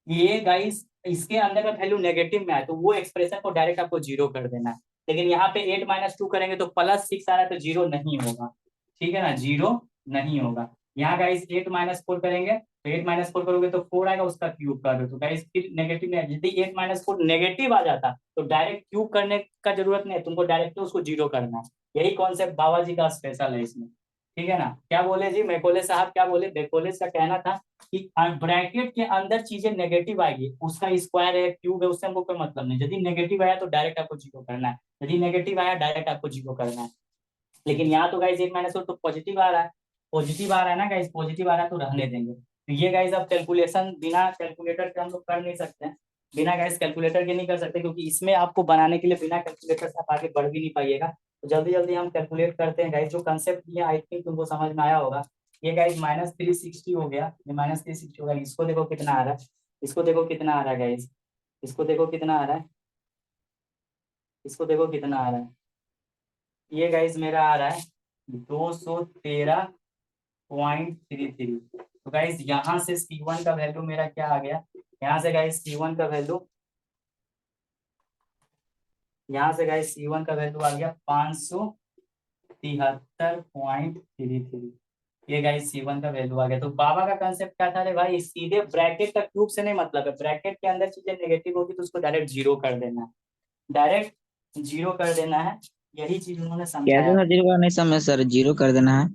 ये गाइस इसके अंदर का वैल्यू नेगेटिव में आए तो वो एक्सप्रेशन को डायरेक्ट आपको 0 कर देना है। लेकिन यहाँ पे 8 माइनस 2 करेंगे तो +6 आ रहा है तो 0 नहीं होगा, ठीक है ना, 0 नहीं होगा। यहाँ गाइस 8 माइनस 4 करेंगे तो 8 माइनस 4 करोगे तो 4 आएगा, उसका क्यूब कर दो तो गाइस फिर नेगेटिव में, यदि 8 माइनस 4 नेगेटिव आ जाता तो डायरेक्ट क्यूब करने का जरूरत नहीं है, तुमको डायरेक्ट उसको 0 करना है। यही कॉन्सेप्ट बाबा जी का स्पेशल है इसमें, ठीक है ना। क्या बोले जी मैकोले साहब, क्या बोले, मैकोले का कहना था कि ब्रैकेट के अंदर चीजें नेगेटिव आएगी, उसका स्क्वायर है क्यूब है उससे हमको कोई मतलब नहीं, यदि नेगेटिव आया तो डायरेक्ट आपको 0 करना है, यदि नेगेटिव आया डायरेक्ट आपको 0 करना है। लेकिन यहाँ तो गाइज 8 माइनस तो पॉजिटिव आ रहा है, पॉजिटिव आ रहा है ना गाइज, पॉजिटिव आ रहा है तो रहने देंगे। तो ये गाइज अब कैलकुलेशन बिना कैलकुलेटर के हम लोग कर नहीं सकते हैं, बिना गाइज कैलकुलेटर के नहीं कर सकते, क्योंकि इसमें आपको बनाने के लिए बिना कैलकुलेटर से आप आगे बढ़ भी नहीं पाइएगा। तो जल्दी जल्दी हम कैलकुलेट करते हैं गाइज, जो कंसेप्ट दिए आई थिंक तुमको समझ में आया होगा। ये गाइज -360 हो गया, ये -360 होगा, इसको देखो कितना आ रहा है, इसको देखो कितना आ रहा है गाइज, इसको देखो कितना आ रहा है, इसको देखो कितना आ रहा है, ये गाइज मेरा आ रहा है 213.33। तो गाइज यहाँ से C1 का वैल्यू मेरा क्या आ गया, यहाँ से गाइज C1 का वैल्यू, यहाँ से गाइज C1 का वैल्यू आ गया 573.33। ये गाइज C1 का वैल्यू आ गया। तो बाबा का कंसेप्ट क्या था, अरे भाई सीधे ब्रैकेट का क्यूब से नहीं मतलब है, ब्रैकेट के अंदर चीजें नेगेटिव होगी तो उसको डायरेक्ट 0 कर देना है, डायरेक्ट 0 कर देना है। यही चीज उन्होंने कैसे समझाया। सर 0 नहीं समझ सर, 0 कर देना है।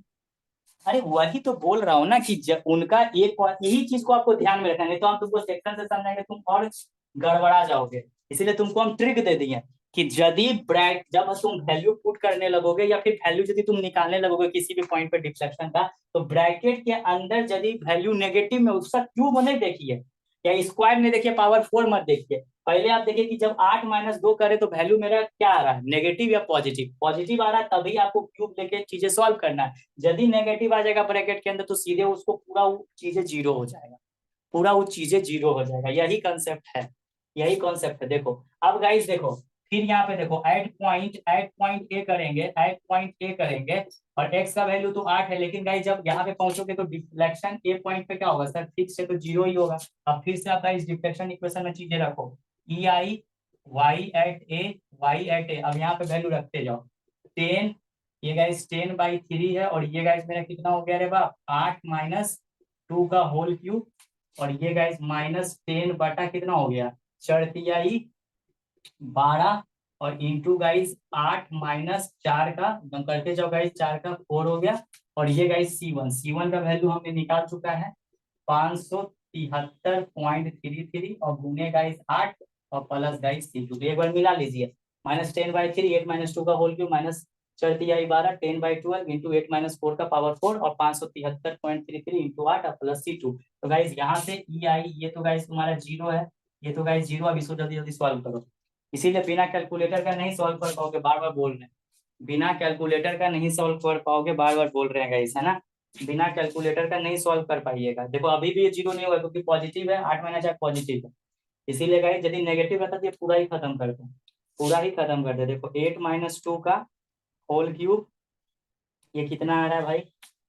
अरे वही तो बोल रहा हूँ ना कि उनका एक यही चीज को आपको ध्यान में रखना है, नहीं तो हम तुमको सेक्शन से समझाएंगे तुम और गड़बड़ा जाओगे। इसीलिए तुमको हम ट्रिक दे दिए कि यदि ब्रैक जब तुम वैल्यू पुट करने लगोगे या फिर वैल्यू यदि तुम निकालने लगोगे किसी भी पॉइंट पे डिफ्लेक्शन का, तो ब्रैकेट के अंदर यदि वैल्यू नेगेटिव में उसका क्यूब नहीं देखिए या स्क्वायर नहीं देखिए, पावर 4 मत देखिए। पहले आप देखिए कि जब 8 माइनस 2 करे तो वैल्यू मेरा क्या आ रहा है, नेगेटिव या पॉजिटिव, पॉजिटिव आ रहा है तभी आपको क्यूब लेके चीजें सॉल्व करना है। यदि नेगेटिव आ जाएगा ब्रैकेट के अंदर तो सीधे उसको पूरा वो चीजें 0 हो जाएगा, पूरा वो चीजें 0 हो जाएगा। यही कंसेप्ट है, यही कॉन्सेप्ट है। देखो अब गाइस देखो, फिर यहाँ पे देखो एट पॉइंट ए करेंगे, एट पॉइंट ए करेंगे और एक्स का वैल्यू तो 8 है, लेकिन गाइस जब यहाँ पे पहुंचोगे तो डिफ्लेक्शन ए पॉइंट पे क्या होगा सर, फिक्स है तो 0 ही होगा। अब फिर से आप गाइस डिफ्लेक्शन इक्वेशन में चीजें रखो, ई आई वाई एट ए, अब यहाँ पे वैल्यू रखते जाओ 10, ये गाइस 10/3 है और ये गाइस मेरा कितना हो गया रे बाप, 8 माइनस 2 का होल क्यूब और ये गाइस -10 बटा कितना हो गया, चरतियाई 12 और इंटू गाइस 8 माइनस 4 का एकदम करते जाओ गाइस, 4 का 4 हो गया। और ये गाइस C1 का वैल्यू हमने निकाल चुका है 573.33 और गुने गाइस 8 और प्लस गाइस C2, तो एक बार मिला लीजिए, -10/3 8 माइनस 2 का होल क्यूब माइनस चरतियाई 12 10/12 इंटू 8 माइनस 4 का पावर 4 और 573.33 इंटू 8 और प्लस C2। तो गाइस यहाँ से ई आई, ये तो गाइस तुम्हारा 0 है, ये तो गाइस 0, अब इसको जल्दी जल्दी सॉल्व करो। इसीलिए बिना कैलकुलेटर का नहीं सॉल्व कर पाओगे, बार बार बोल रहे हैं, बिना कैलकुलेटर का नहीं सॉल्व कर पाओगे, बार बार बोल रहे हैं गाइस, है ना। बिना कैलकुलेटर का नहीं सॉल्व कर पाइएगा। देखो अभी भी ये 0 नहीं होगा क्योंकि पॉजिटिव है, 8 माइनस 4 पॉजिटिव है, इसीलिए गाइस यदि नेगेटिव रहता तो ये पूरा ही खत्म कर दो, पूरा ही खत्म कर दे। देखो 8 माइनस 2 का होल क्यूब, ये कितना आ रहा है भाई,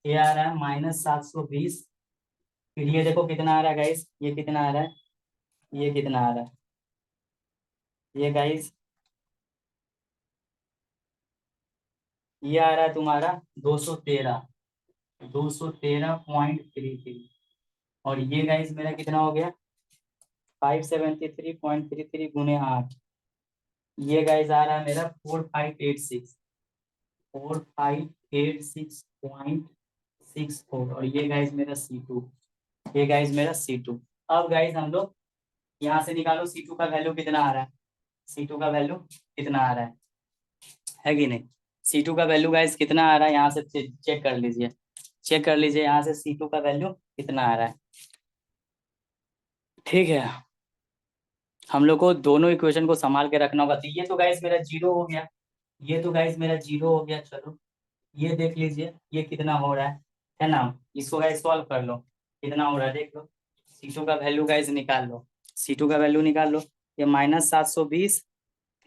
ये आ रहा है -720। फिर ये देखो कितना आ रहा है गाइस, ये कितना आ रहा है, ये कितना आ रहा है, ये गाइस ये आ रहा है तुम्हारा 213.33। और ये गाइस मेरा कितना हो गया, 573.33 गुने 8, ये गाइस आ रहा है मेरा 4586 और ये गाइस मेरा C2, ये गाइस मेरा C2। अब गाइस हम लोग यहाँ से निकालो C2 का वैल्यू कितना आ रहा है, C2 का वैल्यू कितना आ रहा है कि नहीं। C2 का वैल्यू गाइस कितना आ रहा है, यहाँ से चेक कर लीजिए, चेक कर लीजिए यहाँ से C2 का वैल्यू कितना आ रहा है। ठीक है, हम लोग को दोनों इक्वेशन को संभाल के रखना होगा। तो ये तो गाइस मेरा 0 हो गया, ये तो गाइस मेरा 0 हो गया। चलो ये देख लीजिए ये कितना हो रहा है ना, इसको गाइस सॉल्व कर लो, कितना हो रहा है देख लो। C2 का वैल्यू गाइस निकाल लो, C2 का वैल्यू निकाल लो, ये -720,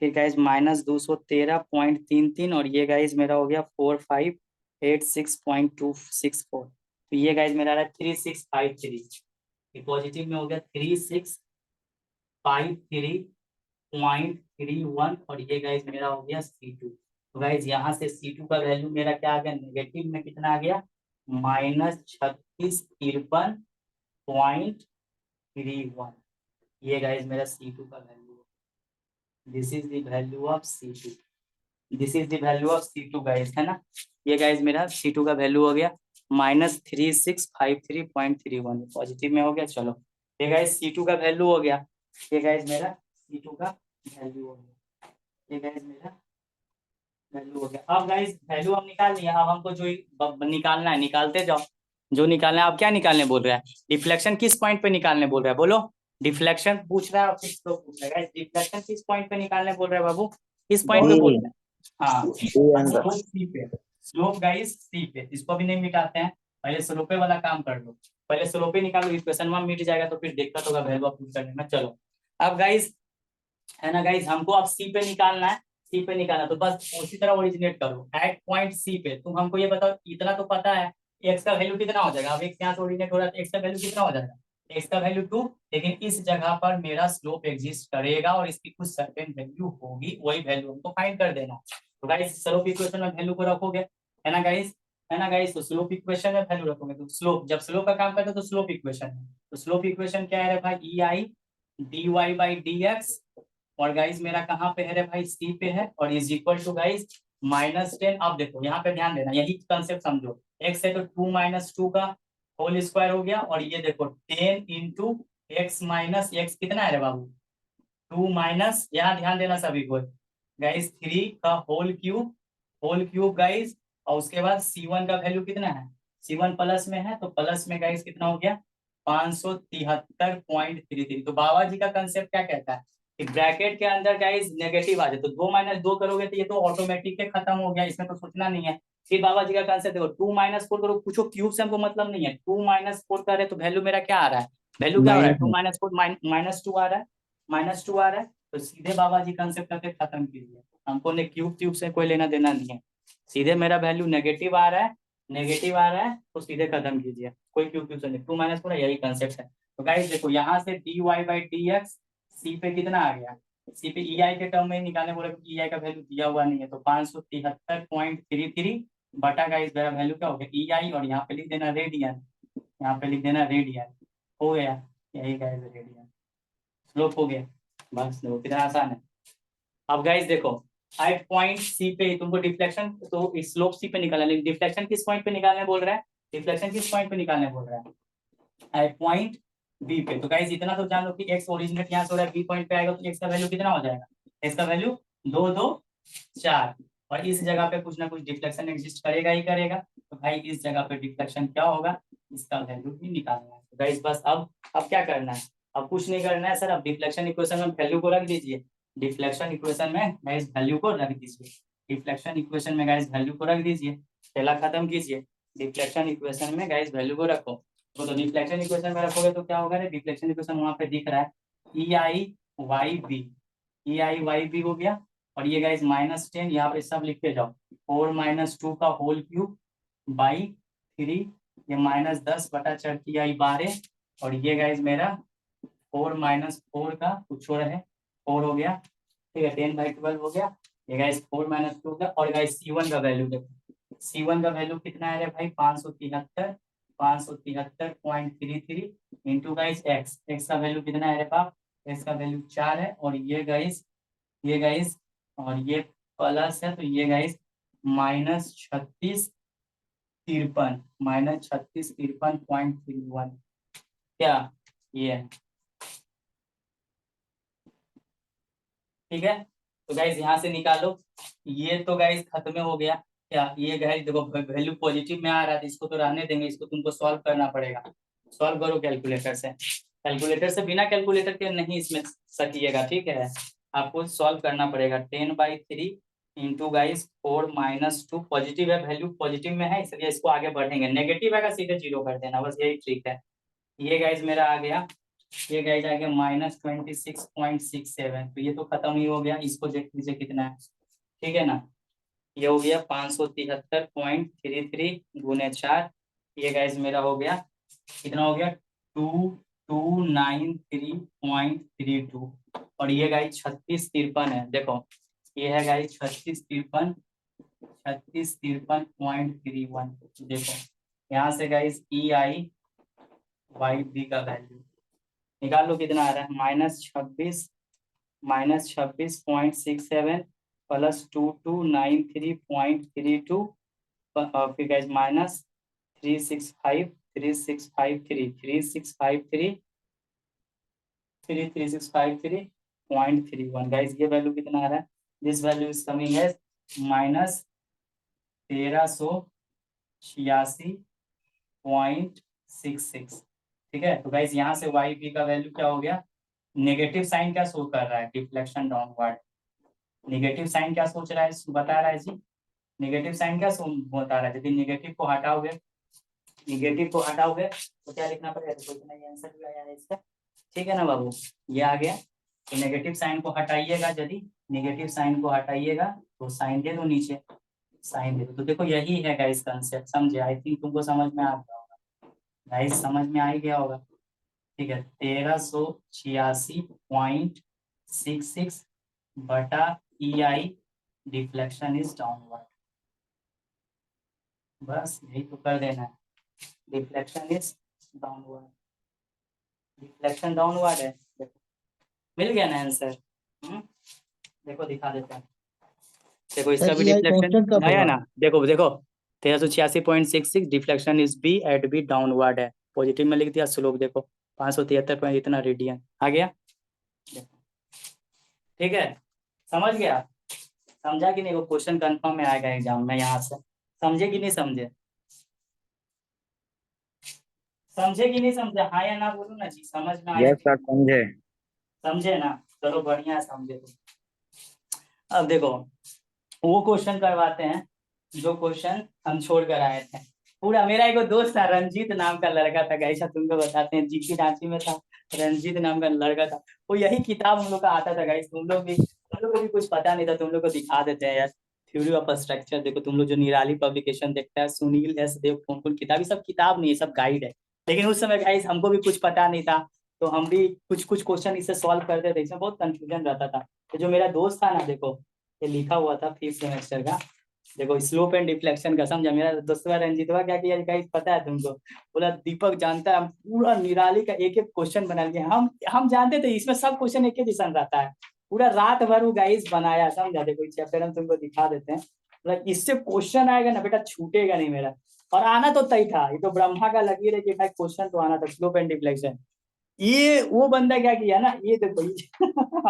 फिर गाइस -213.33 और ये गाइस मेरा हो गया 4586.264। तो ये गाइस मेरा आ रहा है 3653, पॉजिटिव में हो गया 3653.31 और ये गाइस मेरा हो गया C2। तो गाइस यहाँ से C2 का वैल्यू मेरा क्या आ गया, नेगेटिव में कितना आ गया, -3653.31। ये गाइस मेरा C2 का value, this is the value of C2, this is the value of C2 guys, है ना। ये गाइस मेरा C2 का वैल्यू हो गया -3653.31, पॉजिटिव में हो गया। चलो ये गाइस C2 का वैल्यू हो गया, ये गाइस मेरा C2 का वैल्यू हो गया, ये गाइस मेरा वैल्यू हो गया। अब गाइस वैल्यू हम निकाल लिया, अब हमको जो निकालना है निकालते जाओ, जो निकालना है। आप क्या निकालने बोल रहा है, डिफ्लेक्शन किस पॉइंट पे निकालने बोल रहा है, बोलो। डिफ्लेक्शन पूछ रहा है और फिक्स तो पूछ रहा है, डिफ्लेक्शन किस पॉइंट पे निकालने बोल रहा है बाबू, किस पॉइंट पे बोल रहा है। हाँ स्लोप सी पे, स्लोप गाइस सी पे, इसको भी नहीं मिटाते हैं, पहले स्लोपे वाला काम कर लो, पहले स्लोपे निकालो, इक्वेशन में मिट जाएगा तो फिर दिक्कत होगा वैल्यू अप्रूव करने में। चलो अब गाइस, है ना गाइस, हमको अब सी पे निकालना है, सी पे निकालना तो बस उसी तरह ओरिजिनेट करो एट पॉइंट सी पे। तुम हमको ये बताओ, इतना तो पता है एक्स का वैल्यू कितना हो जाएगा, अब एक्स यहाँ से ओरिजिनेट हो रहा है तो एक्स का वैल्यू कितना हो जाएगा, एक्स का वैल्यू 2। लेकिन इस जगह पर मेरा स्लोप एग्जिस्ट करेगा और इसकी कुछ सर्टेन वैल्यू होगी, वही वैल्यू हमको फाइंड कर देना। तो गाइस स्लोप इक्वेशन में वैल्यू को रखोगे, है ना गाइस, है ना गाइस। तो स्लोप इक्वेशन में वैल्यू रखोगे तो स्लोप, जब स्लोप का काम करते हो तो स्लोप इक्वेशन है, तो स्लोप इक्वेशन क्या है भाई, E I D Y by D X, और गाइस मेरा कहाँ पे है रे भाई, सी पे है, और इज इक्वल टू गाइस -10। अब देखो यहाँ पे ध्यान देना, यही कंसेप्ट समझो, एक्स है तो 2 - 2 का होल स्क्वायर हो गया, और ये देखो 10 इंटू एक्स माइनस एक्स कितना है रे बाबू, 2 माइनस, यहाँ ध्यान देना सभी को गाइस, 3 का whole cube, whole cube guys, और उसके बाद C1 का वैल्यू कितना है, C1 प्लस में है तो प्लस में गाइस कितना हो गया 573.33। तो बाबा जी का कंसेप्ट क्या कहता है कि ब्रैकेट के अंदर गाइस नेगेटिव आ जाए तो 2 - 2 करोगे तो ये तो ऑटोमेटिक के खत्म हो गया, इसमें तो सोचना नहीं है। फिर बाबा जी का कंसेप्ट देखो, 2 - 4 करो, पूछो क्यूब से हमको मतलब नहीं है, 2 - 4 कर रहे तो वैल्यू मेरा क्या आ रहा है, वैल्यू क्या हो रहा है, 2 - 4 -2 आ रहा है, -2 आ रहा है, तो सीधे बाबा जी कंसेप्ट करके खत्म कीजिए, हमको ने क्यूब ट्यूब से कोई लेना देना नहीं है, सीधे मेरा वैल्यू नेगेटिव आ रहा है, नेगेटिव आ रहा है तो सीधे खत्म कीजिए, कोई क्यूब ट्यूब से नहीं, 2 - 4 यही कंसेप्ट है। तो गाइस देखो यहाँ से dy बाई डी एक्स, सी पे कितना आ गया, सी पे ई आई के टर्म में निकालने बोला क्योंकि ई आई का वैल्यू दिया हुआ नहीं है, तो 573.33 बटा गाइस मेरा वैल्यू क्या हो गया ई आई, और यहाँ पे लिख देना रेडियन, यहाँ पे लिख देना रेडियन, हो गया, यही गाइस रेडियन, स्लोप हो गया, बस देखो कितना आसान है। अब गाइस देखो एट पॉइंट सी पे तुमको डिफ्लेक्शन, तो स्लोप सी पे निकालना, लेकिन डिफ्लेक्शन किस पॉइंट पे निकालने बोल रहा है, डिफ्लेक्शन किस पॉइंट पे निकालने बोल रहा है, एट पॉइंट बी पे। तो गाइस इतना तो जान लो कि एक्स ओरिजिनेट यहाँ से हो रहा है, बी पॉइंट पे आएगा तो एक्स का वैल्यू कितना हो जाएगा, एक्स का वैल्यू 2 2 4, और इस जगह पे कुछ ना कुछ डिफ्लेक्शन एग्जिस्ट करेगा ही करेगा, तो भाई इस जगह पे डिफ्लेक्शन क्या होगा, इसका वैल्यू भी निकालना है। तो गाइस बस अब क्या करना है, अब कुछ नहीं करना है सर, अब डिफ्लेक्शन इक्वेशन में वैल्यू को रख दीजिए, डिफ्लेक्शन इक्वेशन में गाइस वैल्यू को रख दीजिए, डिफ्लेक्शन इक्वेशन में गाइस वैल्यू को रख दीजिए, पहला खत्म कीजिए, डिफ्लेक्शन इक्वेशन में गाइस वैल्यू को रखो। तो डिफ्लेक्शन इक्वेशन में रखोगे तो क्या होगा, डिफ्लेक्शन इक्वेशन वहां पे दिख रहा है, ई I Y B, E I Y B हो गया। और ये गाइस -10 यहाँ पे सब लिख के जाओ, 4 - 2 का होल क्यूब बाई 3, ये -10 बटा 4 और ये गाइस मेरा 4 - 4 का कुछ और है 4 हो गया, ठीक है, 10/12 हो गया। ये गाइस 4 - 2 का। और गाइस C1 का वैल्यू देखो, C1 का वैल्यू कितना है रे भाई, 573.33 इंटू गाइस एक्स का वैल्यू कितना है रे बाप, एक्स का वैल्यू 4 है। और ये गाइस और ये प्लस है, तो ये गाइस -3653.31 क्या ये है, ठीक है। तो गाइस यहाँ से निकालो, ये तो गाइस खत्म हो गया क्या, ये गाइस देखो वैल्यू पॉजिटिव में आ रहा था, इसको तो रहने देंगे, इसको तुमको सॉल्व करना पड़ेगा। सॉल्व करो कैलकुलेटर से, कैलकुलेटर से, बिना कैलकुलेटर के नहीं इसमें सकिएगा, ठीक है, आपको सॉल्व करना पड़ेगा। 10/3 इंटू गाइस 4 - 2, पॉजिटिव है, वैल्यू पॉजिटिव में है इसलिए इसको आगे बढ़ेंगे, नेगेटिव है सीधे 0 कर देना, बस यही ट्रिक है। ये गाइस मेरा आ गया, ये गाइस आ गया -26.67, तो ये तो खत्म ही हो गया, इसको देख लीजिए कितना है, ठीक है ना, ये हो गया 573.33 गुने 4, ये गाइस मेरा हो गया कितना हो गया 2293.32, और ये गाइस 3653 है, देखो ये है गाइस 3653.31, देखो यहाँ से guys E I Y B का वैल्यू निकाल लो, कितना आ रहा है, -26.67 प्लस 2293.32, फिर गाइस -36553 गाइस, ये वैल्यू कितना आ रहा है, this value is coming as -1386.66, ठीक है। तो गाइस यहाँ से वाई बी का वैल्यू क्या हो गया, नेगेटिव साइन क्या शो कर रहा है, डिफ्लेक्शन डाउनवर्ड, नेगेटिव साइन क्या सोच रहा है, बता रहा है जी, नेगेटिव साइन क्या बता रहा है, यदि नेगेटिव को हटाओगे तो क्या लिखना पड़ेगा, तो इतना ये आंसर भी आया है इसका, ठीक है ना बाबू, ये आ गया। तो नेगेटिव साइन को हटाइएगा, यदि नेगेटिव साइन को हटाइएगा तो साइन दे दो नीचे, साइन दे दो, तो देखो यही है गाइस कंसेप्ट, समझे, आई थिंक तुमको समझ में आ गया होगा गाइस, समझ में आ ही गया होगा, ठीक है। 1386.66 बटा ई आई, डिफ्लेक्शन इज डाउनवर्ड, बस यही तो कर देना है, deflection is downward, deflection downward है, देखो मिल गया ना आंसर, देखो दिखा देता है, देखो इसका भी डिफ्लेक्शन आया ना, देखो देखो 1386.66 deflection is B at B downward है, पॉजिटिव में लिख दिया, स्लोप देखो 573 इतना रेडियन आ गया, ठीक है, समझ गया, समझा कि नहीं, वो क्वेश्चन कंफर्म में आएगा एग्जाम में, यहाँ से समझे कि नहीं समझे, समझे कि नहीं समझे, हाँ या ना बोलो ना जी, समझ में आया, यस सर समझे। समझे ना, चलो बढ़िया समझे। तो अब देखो वो क्वेश्चन करवाते हैं जो क्वेश्चन हम छोड़ कर आए थे, पूरा, मेरा एक दोस्त था रंजीत नाम का लड़का था गाइस, तुमको बताते हैं, जीकी रांची में था, रंजीत नाम का लड़का था, वो यही किताब हम लोग का आता था गाइस, तुम लोग को भी कुछ पता नहीं था, तुम लोग को दिखा देते हैं यार, थ्योरी ऑफ स्ट्रक्चर, देखो तुम लोग जो निराली पब्लिकेशन देखता है, सुनील एस देव कौन किताब, ये सब किताब नहीं है, सब गाइड है, लेकिन उस समय गाइस हमको भी कुछ पता नहीं था, तो हम भी कुछ कुछ क्वेश्चन इससे सॉल्व करते थे, इसमें बहुत कंफ्यूजन रहता था, तो जो मेरा दोस्त था ना, देखो ये लिखा हुआ था 5th सेमेस्टर का, देखो स्लोप एंड डिफ्लेक्शन का, समझा, मेरा दोस्तवा रंजीतवा क्या किया गाइस पता है तुमको, बोला दीपक जानता है, हम पूरा निराली का एक एक क्वेश्चन बना लिया, हम जानते थे इसमें सब क्वेश्चन एक ही दिशा रहता है, पूरा रात भर वो गाइस बनाया, समझा, देखो चैप्टर हम तुमको दिखा देते हैं, मतलब इससे क्वेश्चन आएगा ना बेटा, छूटेगा नहीं मेरा, और आना तो तय था, ये तो ब्रह्मा का लगी रही कि भाई क्वेश्चन तो आना था, स्लोप एंड डिफ्लेक्शन, ये वो बंदा क्या किया ना, ये देखो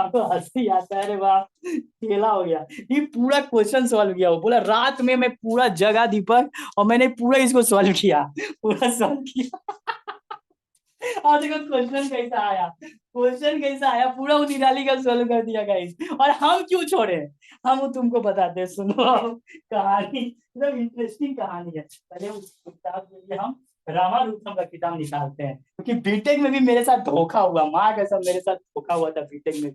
तो हंसी आता है, अरे वाह खेला हो गया, ये पूरा क्वेश्चन सॉल्व किया, वो बोला रात में मैं पूरा जगा दीपक और मैंने पूरा इसको सॉल्व किया, पूरा सॉल्व किया और देखो क्वेश्चन कैसा आया, क्वेश्चन कैसा आया, पूरा वो निराली का सॉल्व कर दिया गाइस। और हम क्यों छोड़े, हम वो तुमको बताते हैं, सुनो अब कहानी, एकदम इंटरेस्टिंग कहानी है। पहले उस किताब के लिए हम रामानुजम का किताब निकालते हैं, क्योंकि बीटेक में भी मेरे साथ धोखा हुआ, माँ कसम मेरे साथ धोखा हुआ था बीटेक में,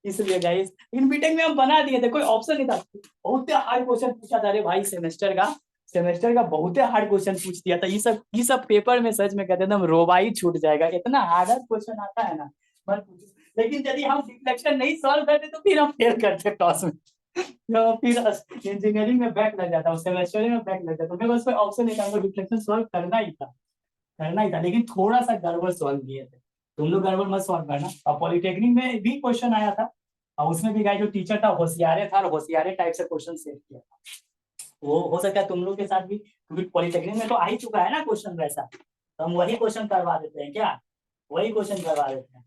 इसलिए गाइस इन बीटेक में हम बना दिए थे, कोई ऑप्शन नहीं था। बहुत हार्ड क्वेश्चन पूछा था रे भाई, सेमेस्टर का बहुत हार्ड क्वेश्चन पूछ दिया था। ये सब पेपर में सच में कहते हैं एकदम रोबाई छूट जाएगा, इतना हार्ड क्वेश्चन आता है ना, मत पूछो। लेकिन यदि हम डिफ्लेक्शन नहीं सॉल्व करते तो फिर हम फेल करते टॉस में, तो फिर इंजीनियरिंग में बैक लग जाता, सेमेस्टर में बैक लग जाता, तो मेरे पास कोई ऑप्शन नहीं था, हमको डिफ्लेक्शन सॉल्व करना ही था, लेकिन थोड़ा सा गड़बड़ सॉल्व किए थे। तुम लोग गड़बड़ मत सॉल्व करना। और पॉलिटेक्निक में भी क्वेश्चन आया था, और उसमें भी गाइस जो टीचर था होशियारे था, और होशियारे टाइप से क्वेश्चन सेट किया था। वो हो सकता है तुम लोग के साथ भी, क्योंकि पॉलिटेक्निक में तो आ ही चुका है ना क्वेश्चन वैसा, तो हम वही क्वेश्चन करवा देते हैं क्या, वही क्वेश्चन करवा देते हैं,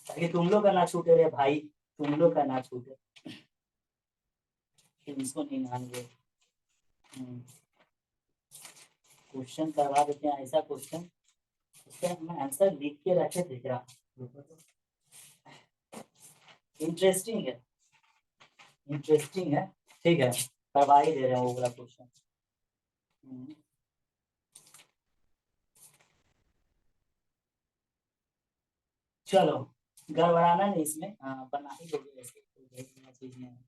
ताकि तुम लोग का ना छूटे रे भाई, तुम लोग का ना छूटे। इसको नहीं मानेंगे, क्वेश्चन करवा देते हैं, ऐसा क्वेश्चन इसका हम आंसर लिख के रखे थे क्या, इंटरेस्टिंग है, इंटरेस्टिंग है। ठीक है, करवा ही दे रहे हैं वो वाला क्वेश्चन। चलो गड़बड़ाना नहीं इसमें, हाँ बना ही दोगे ऐसे, कोई चीज नहीं है।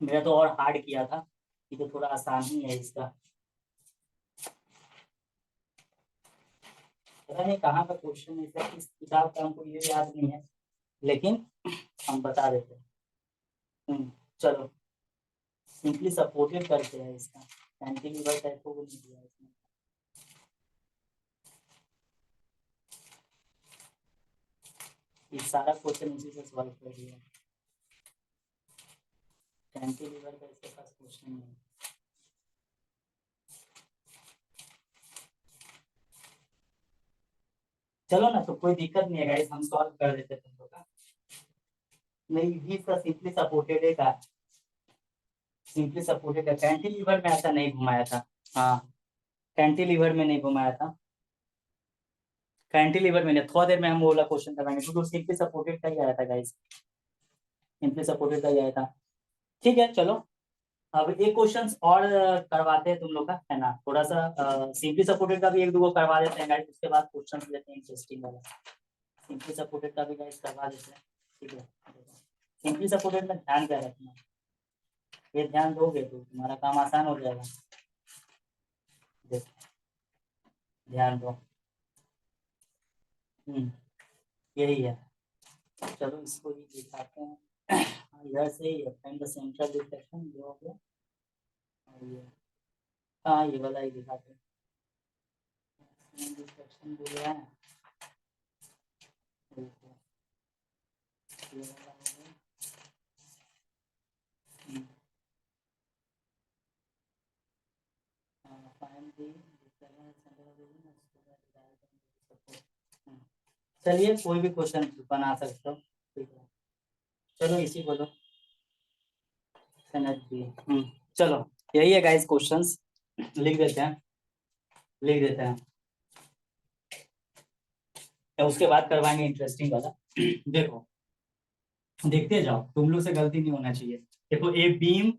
मेरा तो और हार्ड किया था, ये तो थोड़ा आसान ही है इसका। पता नहीं कहाँ का क्वेश्चन है, इस किताब का हमको ये याद नहीं है, लेकिन हम बता देते हैं। चलो सिंपली सपोर्टेड करते हैं इसका, कैंटिलीवर टाइप को नहीं दिया इसमें। ये सारा क्वेश्चन इसी से सॉल्व कर दिया, कैंटिलीवर का इसके पास क्वेश्चन नहीं। चलो ना, तो कोई दिक्कत नहीं है गाइस, हम सॉल्व कर देते तुम लोग का। नहीं भी इसका सिंपली सपोर्टेड है का, सिंपली सपोर्टेड है, कैंटिलीवर में ऐसा नहीं घुमाया था। हाँ कैंटिलीवर में नहीं घुमाया था, कैंटिलीवर में नहीं, थोड़ा देर में हम वो वाला क्वेश्चन करवाएंगे, क्योंकि सिंपली सपोर्टेड का ही आया था गाइस, सिंपली सपोर्टेड का ही आया था। ठीक है चलो, अब एक क्वेश्चन और करवाते हैं तुम लोग का, है ना, थोड़ा सा सिंपली सपोर्टेड का भी एक दो करवा देते हैं गाइस, उसके बाद क्वेश्चन लेते हैं इंटरेस्टिंग वाला। सिंपली सपोर्टेड का भी गाइस करवा देते हैं, ठीक है। सिंपली सपोर्टेड में ध्यान क्या रखना, ये ध्यान दोगे तो तुम्हारा काम आसान हो जाएगा। देखो ध्यान दो, यही है। चलो इसको ही दिखाते हैं, इधर से ही फाइंड द सेंट्रल डिफ्लेक्शन जो हो गया, और ये हाँ ये वाला ही दिखाते हैं, डिफ्लेक्शन जो गया है, देखो ये वाला हो गया। Find the deflection centre of region, चलिए कोई भी क्वेश्चन बना सकते हो, ठीक है। चलो इसी बोलो, चलो यही है गाइस, क्वेश्चंस लिख देते हैं, लिख देते हैं, तो उसके बाद करवाएंगे इंटरेस्टिंग वाला। देखो देखते जाओ, तुम लोग से गलती नहीं होना चाहिए। देखो a beam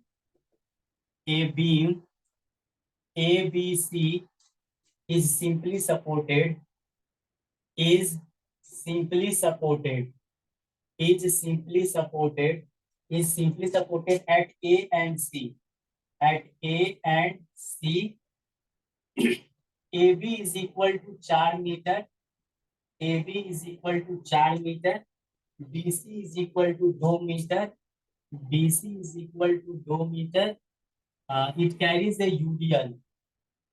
A B C is simply supported, is simply supported is simply supported is simply supported at A and C, at A and C, AB is equal to 4 metre, AB is equal to 4 metre, BC is equal to 2 metre, BC is equal to 2 metre, it carries a UDL,